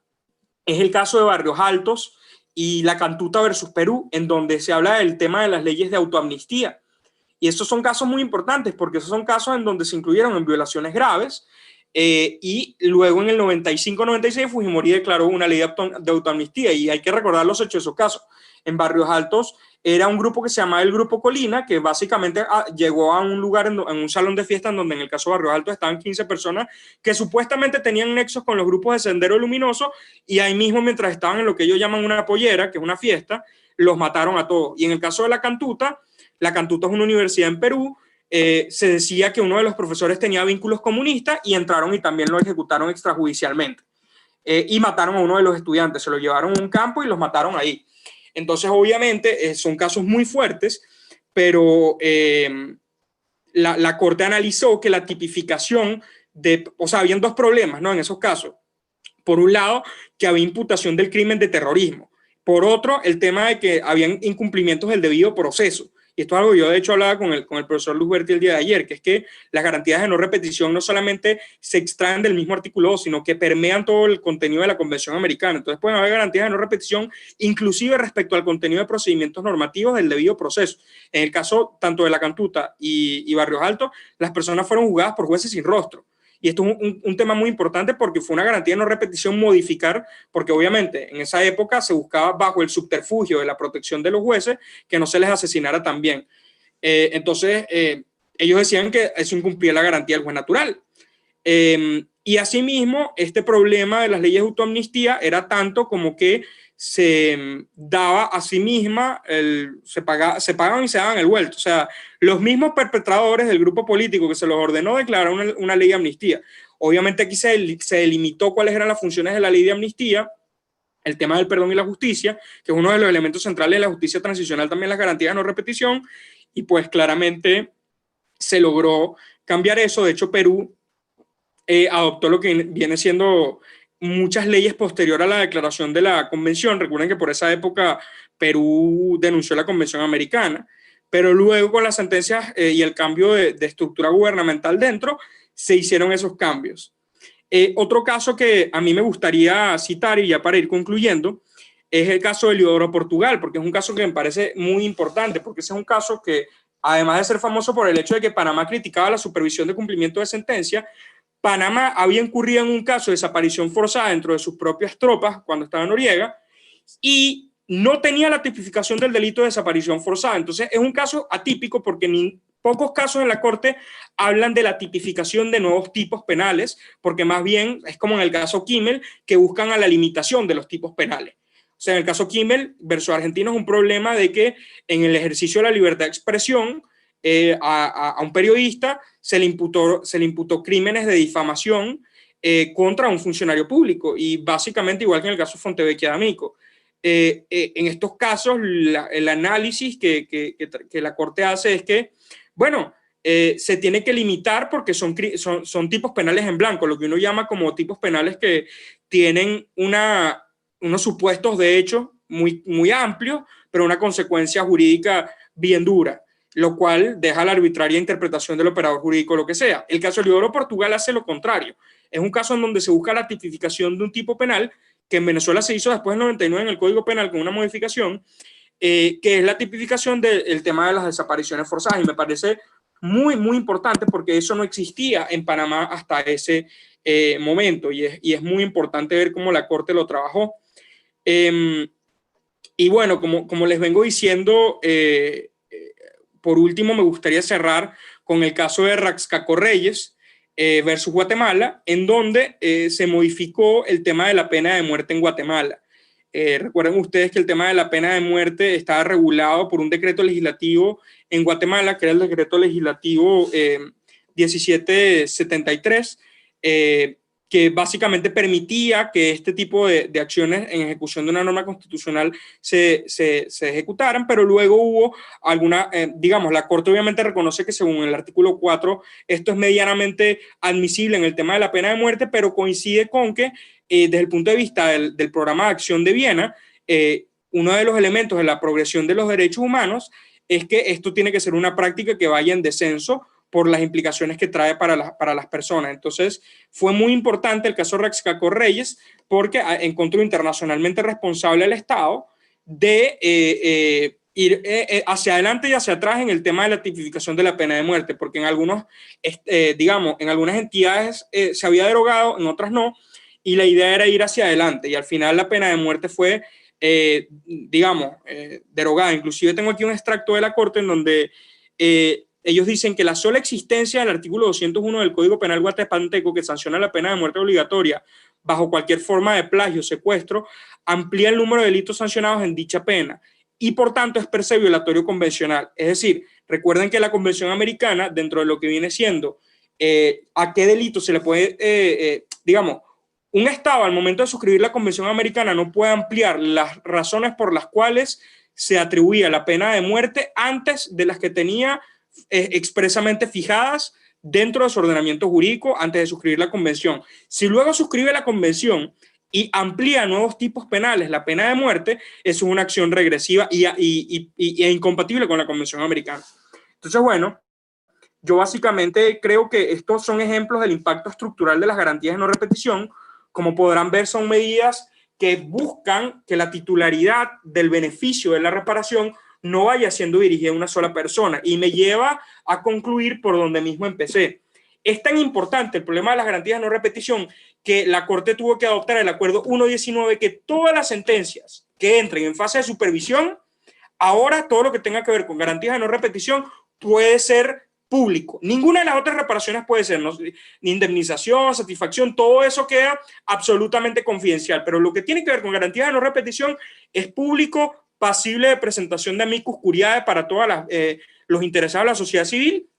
es el caso de Barrios Altos y la Cantuta versus Perú, en donde se habla del tema de las leyes de autoamnistía. Y estos son casos muy importantes, porque esos son casos en donde se incluyeron en violaciones graves, y luego en el 95-96 Fujimori declaró una ley de autoamnistía, y hay que recordar los hechos de esos casos. En Barrios Altos era un grupo que se llamaba el Grupo Colina, que básicamente llegó a un lugar, en un salón de fiesta, en donde en el caso de Barrios Altos estaban 15 personas que supuestamente tenían nexos con los grupos de Sendero Luminoso, y ahí mismo, mientras estaban en lo que ellos llaman una pollera, que es una fiesta, los mataron a todos. Y en el caso de la Cantuta es una universidad en Perú. Se decía que uno de los profesores tenía vínculos comunistas, y entraron y también lo ejecutaron extrajudicialmente, y mataron a uno de los estudiantes, se lo llevaron a un campo y los mataron ahí. Entonces, obviamente, son casos muy fuertes, pero la Corte analizó que la tipificación o sea, habían dos problemas, ¿no?, en esos casos. Por un lado, que había imputación del crimen de terrorismo. Por otro, el tema de que habían incumplimientos del debido proceso. Y esto es algo que yo de hecho hablaba con el profesor Luz Berti el día de ayer, que es que las garantías de no repetición no solamente se extraen del mismo artículo 2, sino que permean todo el contenido de la Convención Americana. Entonces pueden haber garantías de no repetición inclusive respecto al contenido de procedimientos normativos del debido proceso. En el caso tanto de la Cantuta y Barrios Altos, las personas fueron juzgadas por jueces sin rostro. Y esto es un tema muy importante, porque fue una garantía de no repetición modificar, porque obviamente en esa época se buscaba, bajo el subterfugio de la protección de los jueces, que no se les asesinara también. Entonces, ellos decían que eso incumplía la garantía del juez natural. Y asimismo, este problema de las leyes de autoamnistía era tanto como que se daba a sí misma, se pagaban y se daban el vuelto. O sea, los mismos perpetradores del grupo político que se los ordenó declarar una ley de amnistía. Obviamente aquí se delimitó cuáles eran las funciones de la ley de amnistía, el tema del perdón y la justicia, que es uno de los elementos centrales de la justicia transicional, también las garantías de no repetición, y pues claramente se logró cambiar eso. De hecho, Perú adoptó lo que viene siendo muchas leyes posterior a la declaración de la Convención. Recuerden que por esa época Perú denunció la Convención Americana, pero luego con las sentencias y el cambio de estructura gubernamental dentro, se hicieron esos cambios. Otro caso que a mí me gustaría citar, y ya para ir concluyendo, es el caso de Eliodoro Portugal, porque es un caso que me parece muy importante, porque ese es un caso que, además de ser famoso por el hecho de que Panamá criticaba la supervisión de cumplimiento de sentencia, Panamá había incurrido en un caso de desaparición forzada dentro de sus propias tropas cuando estaba en Noriega y no tenía la tipificación del delito de desaparición forzada. Entonces es un caso atípico porque pocos casos en la Corte hablan de la tipificación de nuevos tipos penales, porque más bien es como en el caso Kimmel, que buscan a la limitación de los tipos penales. O sea, en el caso Kimmel versus Argentina es un problema de que en el ejercicio de la libertad de expresión a un periodista se le imputó crímenes de difamación contra un funcionario público, y básicamente igual que en el caso Fontevecchia D'Amico. En estos casos el análisis que la Corte hace es que, bueno, se tiene que limitar porque son tipos penales en blanco, lo que uno llama como tipos penales que tienen unos supuestos de hecho muy, muy amplios, pero una consecuencia jurídica bien dura, lo cual deja la arbitraria interpretación del operador jurídico, lo que sea. El caso de Eliodoro Portugal hace lo contrario. Es un caso en donde se busca la tipificación de un tipo penal que en Venezuela se hizo después del 99 en el Código Penal con una modificación, que es la tipificación del tema de las desapariciones forzadas, y me parece muy, muy importante porque eso no existía en Panamá hasta ese momento, y es muy importante ver cómo la Corte lo trabajó. Y bueno, como les vengo diciendo, por último me gustaría cerrar con el caso de Raxcaco Reyes versus Guatemala, en donde se modificó el tema de la pena de muerte en Guatemala. Recuerden ustedes que el tema de la pena de muerte estaba regulado por un decreto legislativo en Guatemala, que era el decreto legislativo 1773, que básicamente permitía que este tipo de acciones en ejecución de una norma constitucional se ejecutaran, pero luego hubo alguna, digamos, la Corte obviamente reconoce que según el artículo 4 esto es medianamente admisible en el tema de la pena de muerte, pero coincide con que desde el punto de vista del programa de acción de Viena, uno de los elementos de la progresión de los derechos humanos es que esto tiene que ser una práctica que vaya en descenso por las implicaciones que trae para las personas. Entonces, fue muy importante el caso Raxcaco Reyes porque encontró internacionalmente responsable al Estado de ir hacia adelante y hacia atrás en el tema de la tipificación de la pena de muerte, porque en algunos, digamos, en algunas entidades se había derogado, en otras no, y la idea era ir hacia adelante, y al final la pena de muerte fue, digamos, derogada. Inclusive tengo aquí un extracto de la Corte en donde ellos dicen que la sola existencia del artículo 201 del Código Penal guatemalteco, que sanciona la pena de muerte obligatoria bajo cualquier forma de plagio o secuestro, amplía el número de delitos sancionados en dicha pena y por tanto es per se violatorio convencional. Es decir, recuerden que la Convención Americana, dentro de lo que viene siendo a qué delito se le puede, digamos, un Estado al momento de suscribir la Convención Americana no puede ampliar las razones por las cuales se atribuía la pena de muerte antes de las que tenía expresamente fijadas dentro de su ordenamiento jurídico antes de suscribir la convención. Si luego suscribe la convención y amplía nuevos tipos penales la pena de muerte, eso es una acción regresiva e incompatible con la Convención Americana. Entonces, bueno, yo básicamente creo que estos son ejemplos del impacto estructural de las garantías de no repetición. Como podrán ver, son medidas que buscan que la titularidad del beneficio de la reparación no vaya siendo dirigida a una sola persona, y me lleva a concluir por donde mismo empecé. Es tan importante el problema de las garantías de no repetición que la Corte tuvo que adoptar el acuerdo 1.19, que todas las sentencias que entren en fase de supervisión, ahora todo lo que tenga que ver con garantías de no repetición puede ser público. Ninguna de las otras reparaciones puede ser, ¿no? Ni indemnización, satisfacción, todo eso queda absolutamente confidencial, pero lo que tiene que ver con garantías de no repetición es público, pasible de presentación de amicus curiae para todos los interesados de la sociedad civil,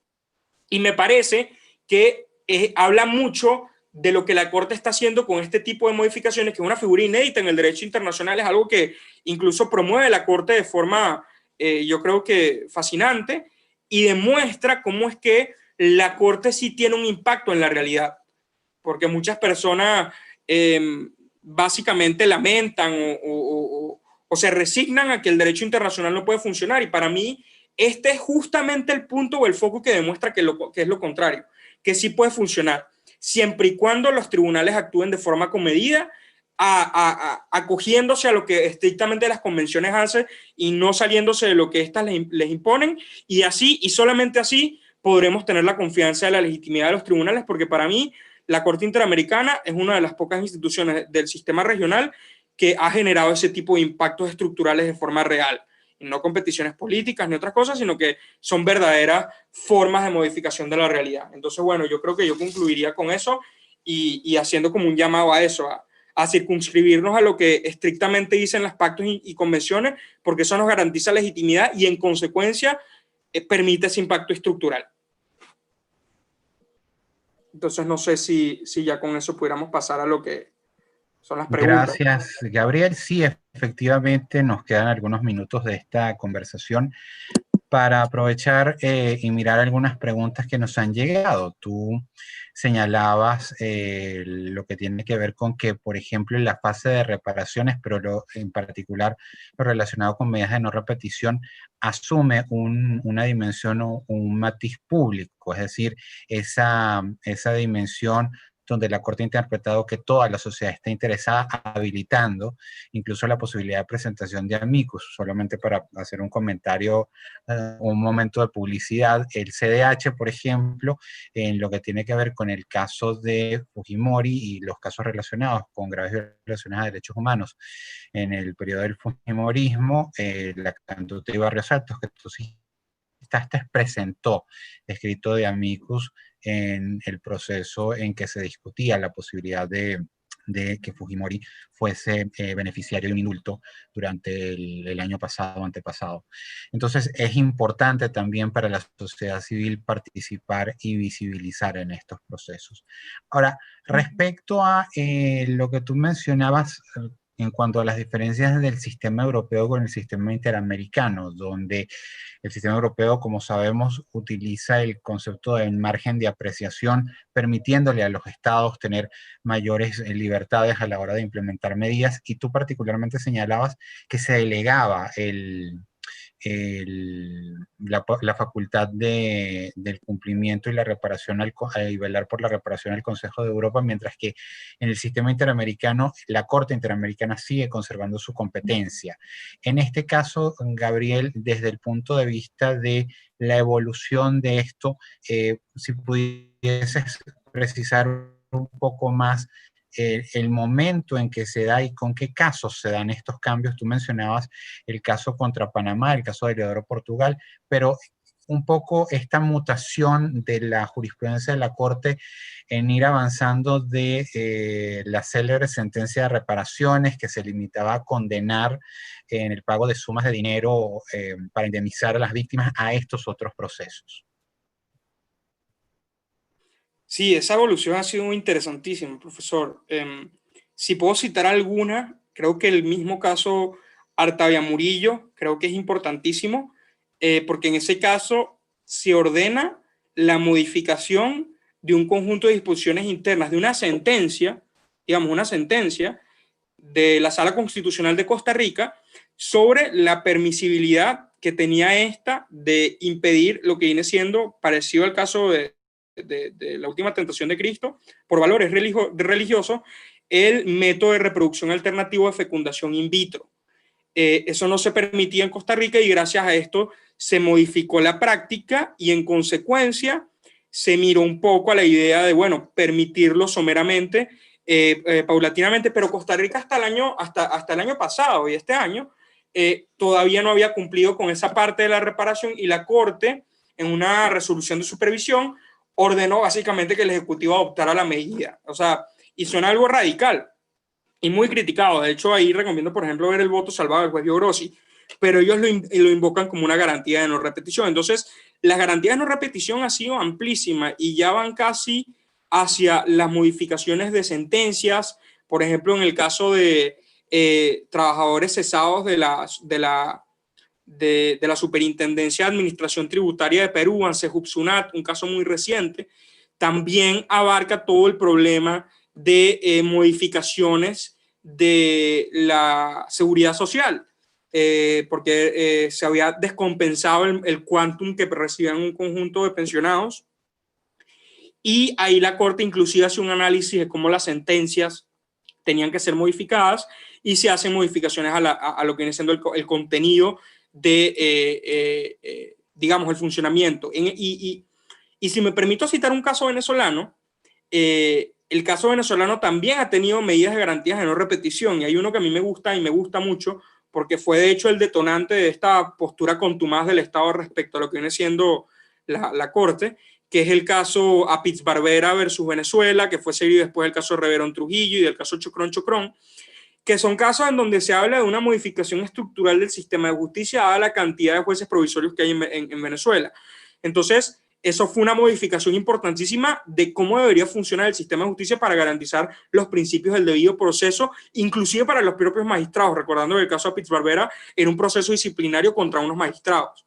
y me parece que habla mucho de lo que la Corte está haciendo con este tipo de modificaciones, que es una figura inédita en el derecho internacional, es algo que incluso promueve la Corte de forma, yo creo que fascinante, y demuestra cómo es que la Corte sí tiene un impacto en la realidad. porque muchas personas básicamente lamentan o se resignan a que el derecho internacional no puede funcionar, y para mí este es justamente el punto o el foco que demuestra que es lo contrario, que sí puede funcionar, siempre y cuando los tribunales actúen de forma comedida, acogiéndose a lo que estrictamente las convenciones hacen y no saliéndose de lo que éstas les imponen, y así, y solamente así, podremos tener la confianza de la legitimidad de los tribunales, porque para mí la Corte Interamericana es una de las pocas instituciones del sistema regional que ha generado ese tipo de impactos estructurales de forma real, y no competiciones políticas ni otras cosas, sino que son verdaderas formas de modificación de la realidad. Entonces, bueno, yo creo que yo concluiría con eso y haciendo como un llamado a eso, a circunscribirnos a lo que estrictamente dicen los pactos y convenciones, porque eso nos garantiza legitimidad y en consecuencia permite ese impacto estructural. Entonces no sé si ya con eso pudiéramos pasar a lo que son las preguntas. Gracias, Gabriel. Sí, efectivamente nos quedan algunos minutos de esta conversación para aprovechar y mirar algunas preguntas que nos han llegado. Tú señalabas lo que tiene que ver con que, por ejemplo, en la fase de reparaciones, pero en particular lo relacionado con medidas de no repetición, asume una dimensión o un matiz público, es decir, esa dimensión donde la Corte ha interpretado que toda la sociedad está interesada, habilitando incluso la posibilidad de presentación de amicus. Solamente para hacer un comentario, un momento de publicidad, el CDH, por ejemplo, en lo que tiene que ver con el caso de Fujimori y los casos relacionados con graves violaciones a derechos humanos en el periodo del Fujimorismo, la Cantuta y Barrios Altos, que tú citaste, presentó escrito de amicus en el proceso en que se discutía la posibilidad de que Fujimori fuese beneficiario de un indulto durante el año pasado o antepasado. Entonces es importante también para la sociedad civil participar y visibilizar en estos procesos. Ahora, respecto a lo que tú mencionabas en cuanto a las diferencias del sistema europeo con el sistema interamericano, donde el sistema europeo, como sabemos, utiliza el concepto de margen de apreciación, permitiéndole a los estados tener mayores libertades a la hora de implementar medidas, y tú particularmente señalabas que se delegaba la facultad del cumplimiento y la reparación y velar por la reparación al Consejo de Europa, mientras que en el sistema interamericano la Corte Interamericana sigue conservando su competencia. En este caso, Gabriel, desde el punto de vista de la evolución de esto, si pudieses precisar un poco más el momento en que se da y con qué casos se dan estos cambios. Tú mencionabas el caso contra Panamá, el caso de Leodoro Portugal, pero un poco esta mutación de la jurisprudencia de la Corte en ir avanzando de la célebre sentencia de reparaciones que se limitaba a condenar en el pago de sumas de dinero para indemnizar a las víctimas, a estos otros procesos. Sí, esa evolución ha sido muy interesantísima, profesor. Si puedo citar alguna, creo que el mismo caso Artavia Murillo, creo que es importantísimo, porque en ese caso se ordena la modificación de un conjunto de disposiciones internas de una sentencia, digamos, una sentencia de la Sala Constitucional de Costa Rica sobre la permisibilidad que tenía esta de impedir lo que viene siendo parecido al caso de la última tentación de Cristo, por valores religiosos, el método de reproducción alternativo de fecundación in vitro. Eso no se permitía en Costa Rica y gracias a esto se modificó la práctica y en consecuencia se miró un poco a la idea de, bueno, permitirlo someramente, paulatinamente, pero Costa Rica hasta el año pasado y este año todavía no había cumplido con esa parte de la reparación, y la Corte, en una resolución de supervisión, ordenó básicamente que el Ejecutivo adoptara la medida. O sea, y suena algo radical y muy criticado. De hecho, ahí recomiendo, por ejemplo, ver el voto salvado del juez Grossi, pero ellos lo invocan como una garantía de no repetición. Entonces, la garantía de no repetición ha sido amplísima y ya van casi hacia las modificaciones de sentencias, por ejemplo, en el caso de trabajadores cesados de la Superintendencia de Administración Tributaria de Perú, ANSEJUPSUNAT, un caso muy reciente, también abarca todo el problema de modificaciones de la seguridad social, porque se había descompensado el quantum que recibían un conjunto de pensionados, y ahí la Corte inclusive hace un análisis de cómo las sentencias tenían que ser modificadas, y se hacen modificaciones a lo que viene siendo el contenido de, digamos, el funcionamiento. Y si me permito citar un caso venezolano, el caso venezolano también ha tenido medidas de garantías de no repetición, y hay uno que a mí me gusta y me gusta mucho, porque fue de hecho el detonante de esta postura contumaz del Estado respecto a lo que viene siendo la Corte, que es el caso Apitz Barbera versus Venezuela, que fue seguido después del caso Reverón Trujillo y del caso Chocrón Chocrón, que son casos en donde se habla de una modificación estructural del sistema de justicia dada la cantidad de jueces provisorios que hay en Venezuela. Entonces, eso fue una modificación importantísima de cómo debería funcionar el sistema de justicia para garantizar los principios del debido proceso, inclusive para los propios magistrados, recordando que el caso Apitz Barbera era un proceso disciplinario contra unos magistrados,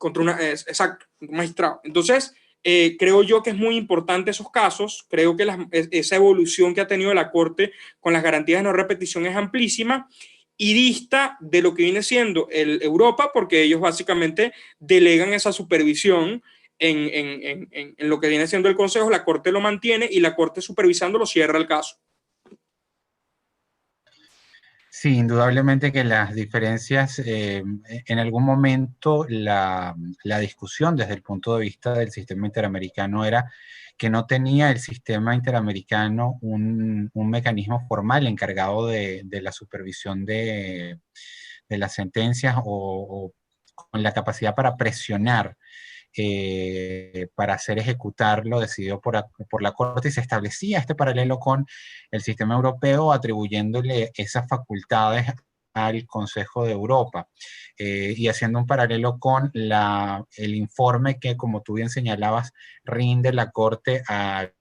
exacto, un magistrado. Entonces, creo yo que es muy importante esos casos. Creo que esa evolución que ha tenido la Corte con las garantías de no repetición es amplísima y dista de lo que viene siendo Europa, porque ellos básicamente delegan esa supervisión en lo que viene siendo el Consejo. La Corte lo mantiene y la Corte, supervisándolo, cierra el caso. Sí, indudablemente que las diferencias, en algún momento la discusión desde el punto de vista del sistema interamericano era que no tenía el sistema interamericano un mecanismo formal encargado de la supervisión de las sentencias o con la capacidad para presionar para hacer ejecutar lo decidido por la Corte, y se establecía este paralelo con el sistema europeo, atribuyéndole esas facultades al Consejo de Europa, y haciendo un paralelo con el informe que, como tú bien señalabas, rinde la Corte al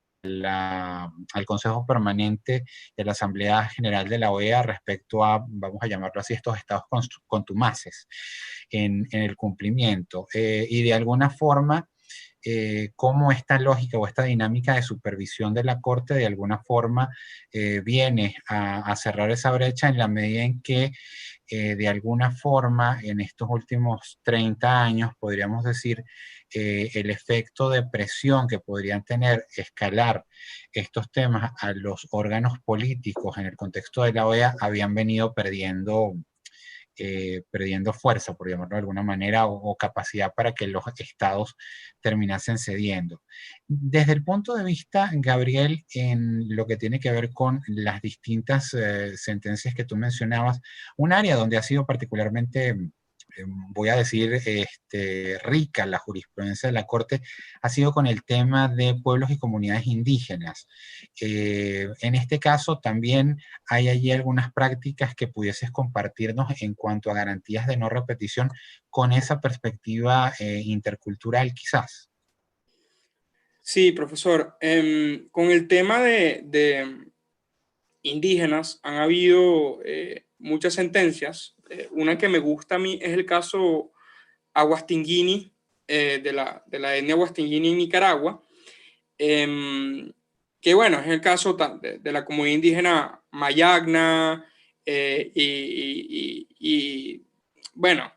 Consejo Permanente de la Asamblea General de la OEA respecto a, vamos a llamarlo así, estos estados contumaces en el cumplimiento. Y de alguna forma, cómo esta lógica o esta dinámica de supervisión de la Corte de alguna forma viene a cerrar esa brecha en la medida en que de alguna forma en estos últimos 30 años, podríamos decir, el efecto de presión que podrían tener escalar estos temas a los órganos políticos en el contexto de la OEA habían venido perdiendo fuerza, por llamarlo de alguna manera, o capacidad para que los estados terminasen cediendo. Desde el punto de vista, Gabriel, en lo que tiene que ver con las distintas sentencias que tú mencionabas, un área donde ha sido particularmente voy a decir, rica la jurisprudencia de la Corte, ha sido con el tema de pueblos y comunidades indígenas. En este caso también hay allí algunas prácticas que pudieses compartirnos en cuanto a garantías de no repetición con esa perspectiva intercultural quizás. Sí, profesor. Con el tema de indígenas han habido muchas sentencias. Una que me gusta a mí es el caso Aguastinguini, de la etnia Aguastinguini en Nicaragua, que bueno, es el caso de la comunidad indígena Mayagna, y bueno,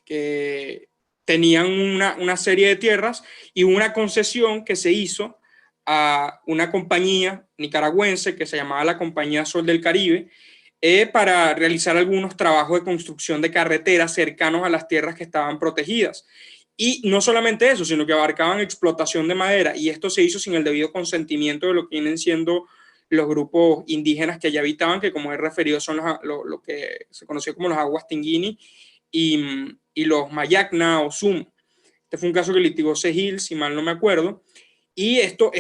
que tenían una serie de tierras y una concesión que se hizo a una compañía nicaragüense que se llamaba la Compañía Sol del Caribe, para realizar algunos trabajos de construcción de carreteras cercanos a las tierras que estaban protegidas. Y no solamente eso, sino que abarcaban explotación de madera, y esto se hizo sin el debido consentimiento de lo que vienen siendo los grupos indígenas que allá habitaban, que como he referido son lo que se conoció como los Aguastinguini y los Mayacna o Sumo. Este fue un caso que litigó Segil, si mal no me acuerdo. Y esto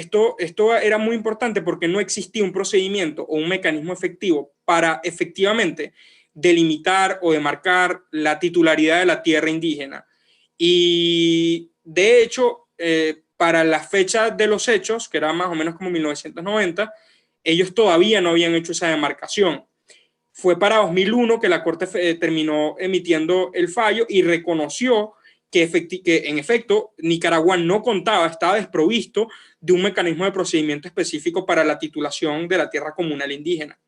era muy importante porque no existía un procedimiento o un mecanismo efectivo para efectivamente delimitar o demarcar la titularidad de la tierra indígena. Y de hecho, para la fecha de los hechos, que era más o menos como 1990, ellos todavía no habían hecho esa demarcación. Fue para 2001 que la Corte terminó emitiendo el fallo y reconoció que en efecto Nicaragua no contaba, estaba desprovisto de un mecanismo de procedimiento específico para la titulación de la tierra comunal indígena.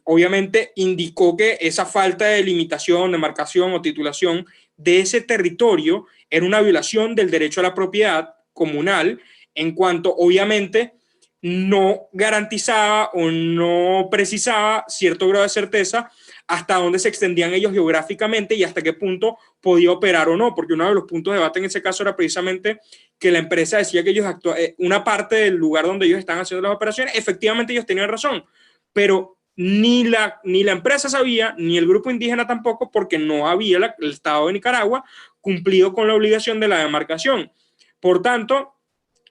Obviamente indicó que esa falta de limitación, de marcación o titulación de ese territorio era una violación del derecho a la propiedad comunal, en cuanto obviamente no garantizaba o no precisaba cierto grado de certeza hasta dónde se extendían ellos geográficamente y hasta qué punto podía operar o no, porque uno de los puntos de debate en ese caso era precisamente que la empresa decía que ellos una parte del lugar donde ellos están haciendo las operaciones, efectivamente ellos tenían razón, pero ni la empresa sabía, ni el grupo indígena tampoco, porque no había el Estado de Nicaragua cumplido con la obligación de la demarcación. Por tanto,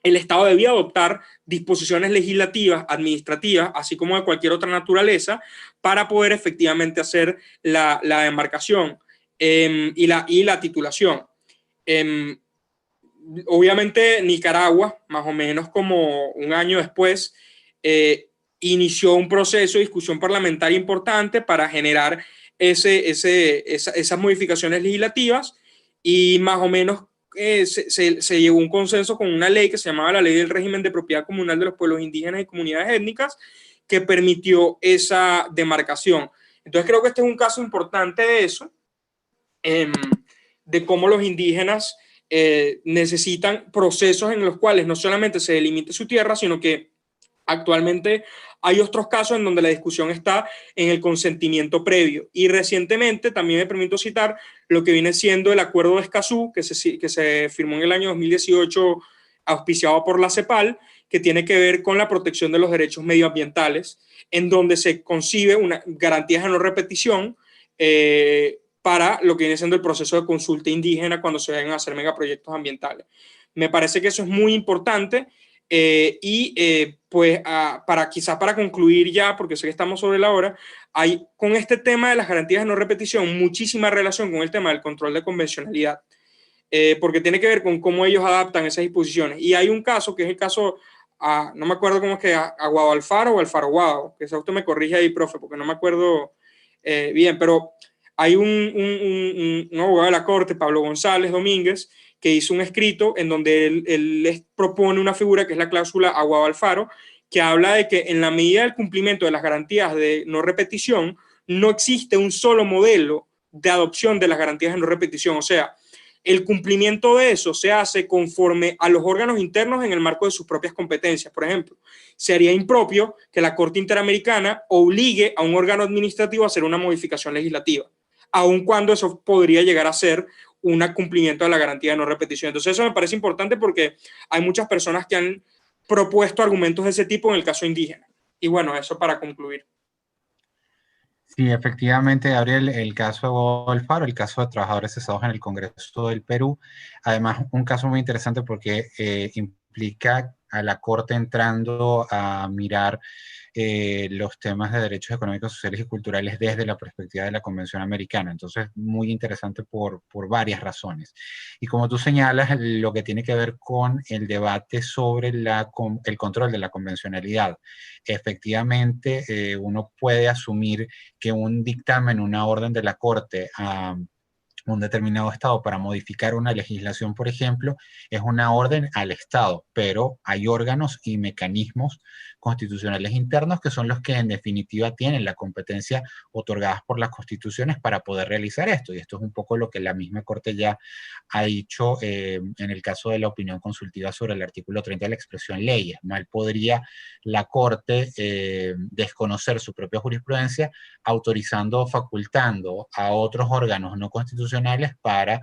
el Estado debía adoptar disposiciones legislativas, administrativas, así como de cualquier otra naturaleza, para poder efectivamente hacer la demarcación y la titulación. Obviamente Nicaragua, más o menos como un año después, inició un proceso de discusión parlamentaria importante para generar esas modificaciones legislativas y más o menos se llegó a un consenso con una ley que se llamaba la Ley del Régimen de Propiedad Comunal de los Pueblos Indígenas y Comunidades Étnicas, que permitió esa demarcación. Entonces creo que este es un caso importante de eso, de cómo los indígenas necesitan procesos en los cuales no solamente se delimite su tierra, sino que actualmente hay otros casos en donde la discusión está en el consentimiento previo. Y recientemente también me permito citar lo que viene siendo el Acuerdo de Escazú, que se firmó en el año 2018, auspiciado por la CEPAL, que tiene que ver con la protección de los derechos medioambientales, en donde se concibe una garantías de no repetición para lo que viene siendo el proceso de consulta indígena cuando se vayan a hacer megaproyectos ambientales. Me parece que eso es muy importante. Pues quizás para concluir ya, porque sé que estamos sobre la hora, hay con este tema de las garantías de no repetición muchísima relación con el tema del control de convencionalidad, porque tiene que ver con cómo ellos adaptan esas disposiciones. Y hay un caso que es el caso, no me acuerdo cómo es que, Aguado Alfaro o Alfaro Guado, que usted me corrige ahí, profe, porque no me acuerdo bien, pero hay un abogado de la Corte, Pablo González Domínguez, que hizo un escrito en donde él les propone una figura que es la cláusula Aguado Alfaro, que habla de que en la medida del cumplimiento de las garantías de no repetición, no existe un solo modelo de adopción de las garantías de no repetición. O sea, el cumplimiento de eso se hace conforme a los órganos internos en el marco de sus propias competencias. Por ejemplo, sería impropio que la Corte Interamericana obligue a un órgano administrativo a hacer una modificación legislativa, aun cuando eso podría llegar a ser un cumplimiento de la garantía de no repetición. Entonces eso me parece importante porque hay muchas personas que han propuesto argumentos de ese tipo en el caso indígena. Y bueno, eso para concluir. Sí, efectivamente, Gabriel, el caso Alfaro, el caso de trabajadores cesados en el Congreso del Perú, además un caso muy interesante porque implica a la Corte entrando a mirar los temas de derechos económicos, sociales y culturales desde la perspectiva de la Convención Americana. Entonces, muy interesante por varias razones. Y como tú señalas, lo que tiene que ver con el debate sobre el control de la convencionalidad. Efectivamente, uno puede asumir que un dictamen, una orden de la Corte a un determinado Estado para modificar una legislación, por ejemplo, es una orden al Estado, pero hay órganos y mecanismos constitucionales internos que son los que en definitiva tienen la competencia otorgadas por las constituciones para poder realizar esto. Y esto es un poco lo que la misma Corte ya ha dicho en el caso de la opinión consultiva sobre el artículo 30 de la expresión leyes. Mal podría la Corte desconocer su propia jurisprudencia autorizando o facultando a otros órganos no constitucionales para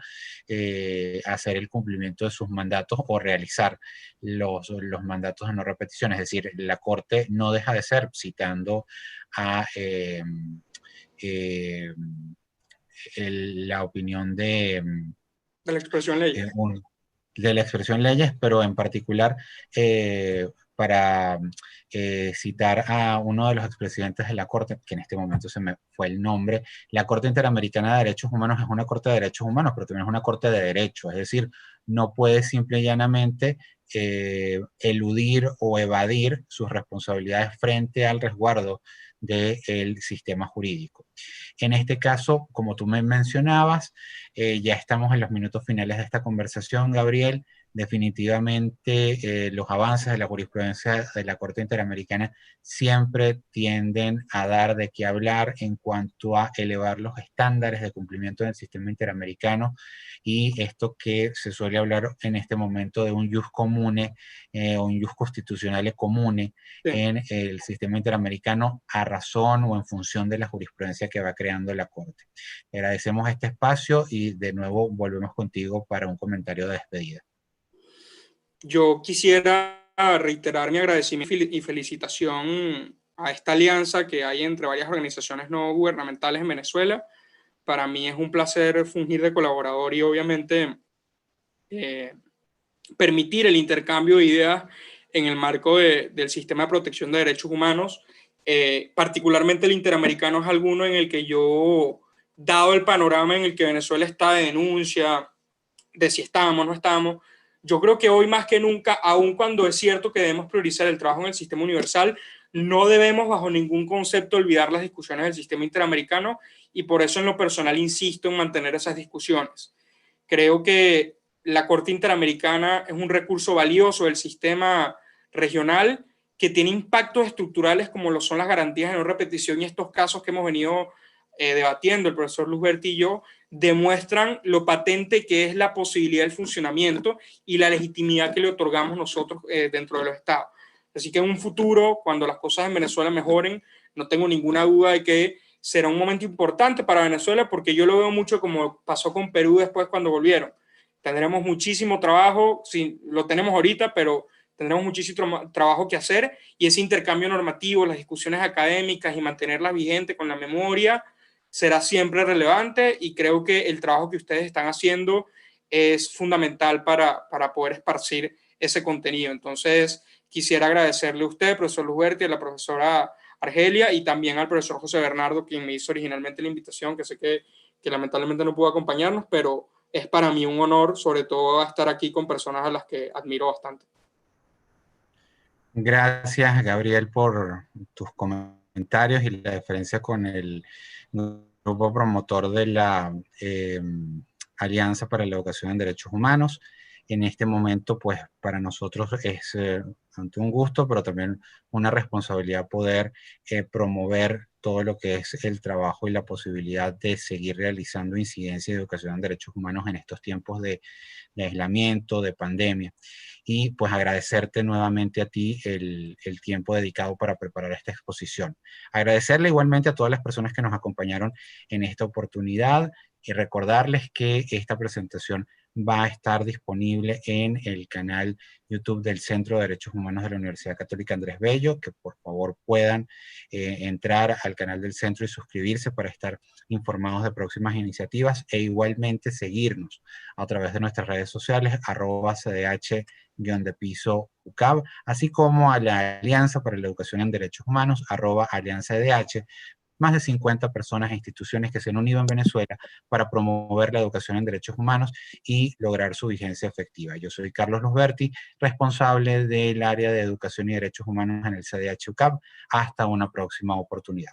hacer el cumplimiento de sus mandatos o realizar los mandatos de no repetición. Es decir, la Corte no deja de ser, citando a la opinión de la expresión leyes. De la expresión leyes, pero en particular para citar a uno de los expresidentes de la Corte, que en este momento se me fue el nombre. La Corte Interamericana de Derechos Humanos es una Corte de Derechos Humanos, pero también es una Corte de Derecho, es decir, no puede simple y llanamente eludir o evadir sus responsabilidades frente al resguardo del sistema jurídico. En este caso, como tú me mencionabas, ya estamos en los minutos finales de esta conversación, Gabriel. Definitivamente los avances de la jurisprudencia de la Corte Interamericana siempre tienden a dar de qué hablar en cuanto a elevar los estándares de cumplimiento del sistema interamericano, y esto que se suele hablar en este momento de un jus comune o un jus constitucional comune en el sistema interamericano a razón o en función de la jurisprudencia que va creando la Corte. Agradecemos este espacio y de nuevo volvemos contigo para un comentario de despedida. Yo quisiera reiterar mi agradecimiento y felicitación a esta alianza que hay entre varias organizaciones no gubernamentales en Venezuela. Para mí es un placer fungir de colaborador y obviamente permitir el intercambio de ideas en el marco del sistema de protección de derechos humanos. Particularmente el interamericano es alguno en el que yo, dado el panorama en el que Venezuela está de denuncia, de si estamos o no estamos, yo creo que hoy más que nunca, aun cuando es cierto que debemos priorizar el trabajo en el sistema universal, no debemos bajo ningún concepto olvidar las discusiones del sistema interamericano, y por eso en lo personal insisto en mantener esas discusiones. Creo que la Corte Interamericana es un recurso valioso del sistema regional que tiene impactos estructurales como lo son las garantías de no repetición, y estos casos que hemos venido debatiendo el profesor Luzberti y yo demuestran lo patente que es la posibilidad del funcionamiento y la legitimidad que le otorgamos nosotros dentro de los estados. Así que en un futuro, cuando las cosas en Venezuela mejoren, no tengo ninguna duda de que será un momento importante para Venezuela, porque yo lo veo mucho como pasó con Perú después cuando volvieron. Tendremos muchísimo trabajo, sí, lo tenemos ahorita, pero tendremos muchísimo trabajo que hacer, y ese intercambio normativo, las discusiones académicas y mantenerlas vigentes con la memoria será siempre relevante, y creo que el trabajo que ustedes están haciendo es fundamental para poder esparcir ese contenido. Entonces, quisiera agradecerle a usted, profesor Luzberti, a la profesora Argelia y también al profesor José Bernardo, quien me hizo originalmente la invitación, que sé que lamentablemente no pudo acompañarnos, pero es para mí un honor, sobre todo, estar aquí con personas a las que admiro bastante. Gracias, Gabriel, por tus comentarios y la diferencia con el grupo promotor de la Alianza para la Educación en Derechos Humanos. En este momento, pues, para nosotros es ante un gusto, pero también una responsabilidad poder promover todo lo que es el trabajo y la posibilidad de seguir realizando incidencia de educación en derechos humanos en estos tiempos de aislamiento, de pandemia. Y pues agradecerte nuevamente a ti el tiempo dedicado para preparar esta exposición. Agradecerle igualmente a todas las personas que nos acompañaron en esta oportunidad y recordarles que esta presentación va a estar disponible en el canal YouTube del Centro de Derechos Humanos de la Universidad Católica Andrés Bello, que por favor puedan entrar al canal del centro y suscribirse para estar informados de próximas iniciativas, e igualmente seguirnos a través de nuestras redes sociales, @cdh_UCAB, así como a la Alianza para la Educación en Derechos Humanos, @AlianzaEDH, más de 50 personas e instituciones que se han unido en Venezuela para promover la educación en derechos humanos y lograr su vigencia efectiva. Yo soy Carlos Luzberti, responsable del área de educación y derechos humanos en el CDH UCAB. Hasta una próxima oportunidad.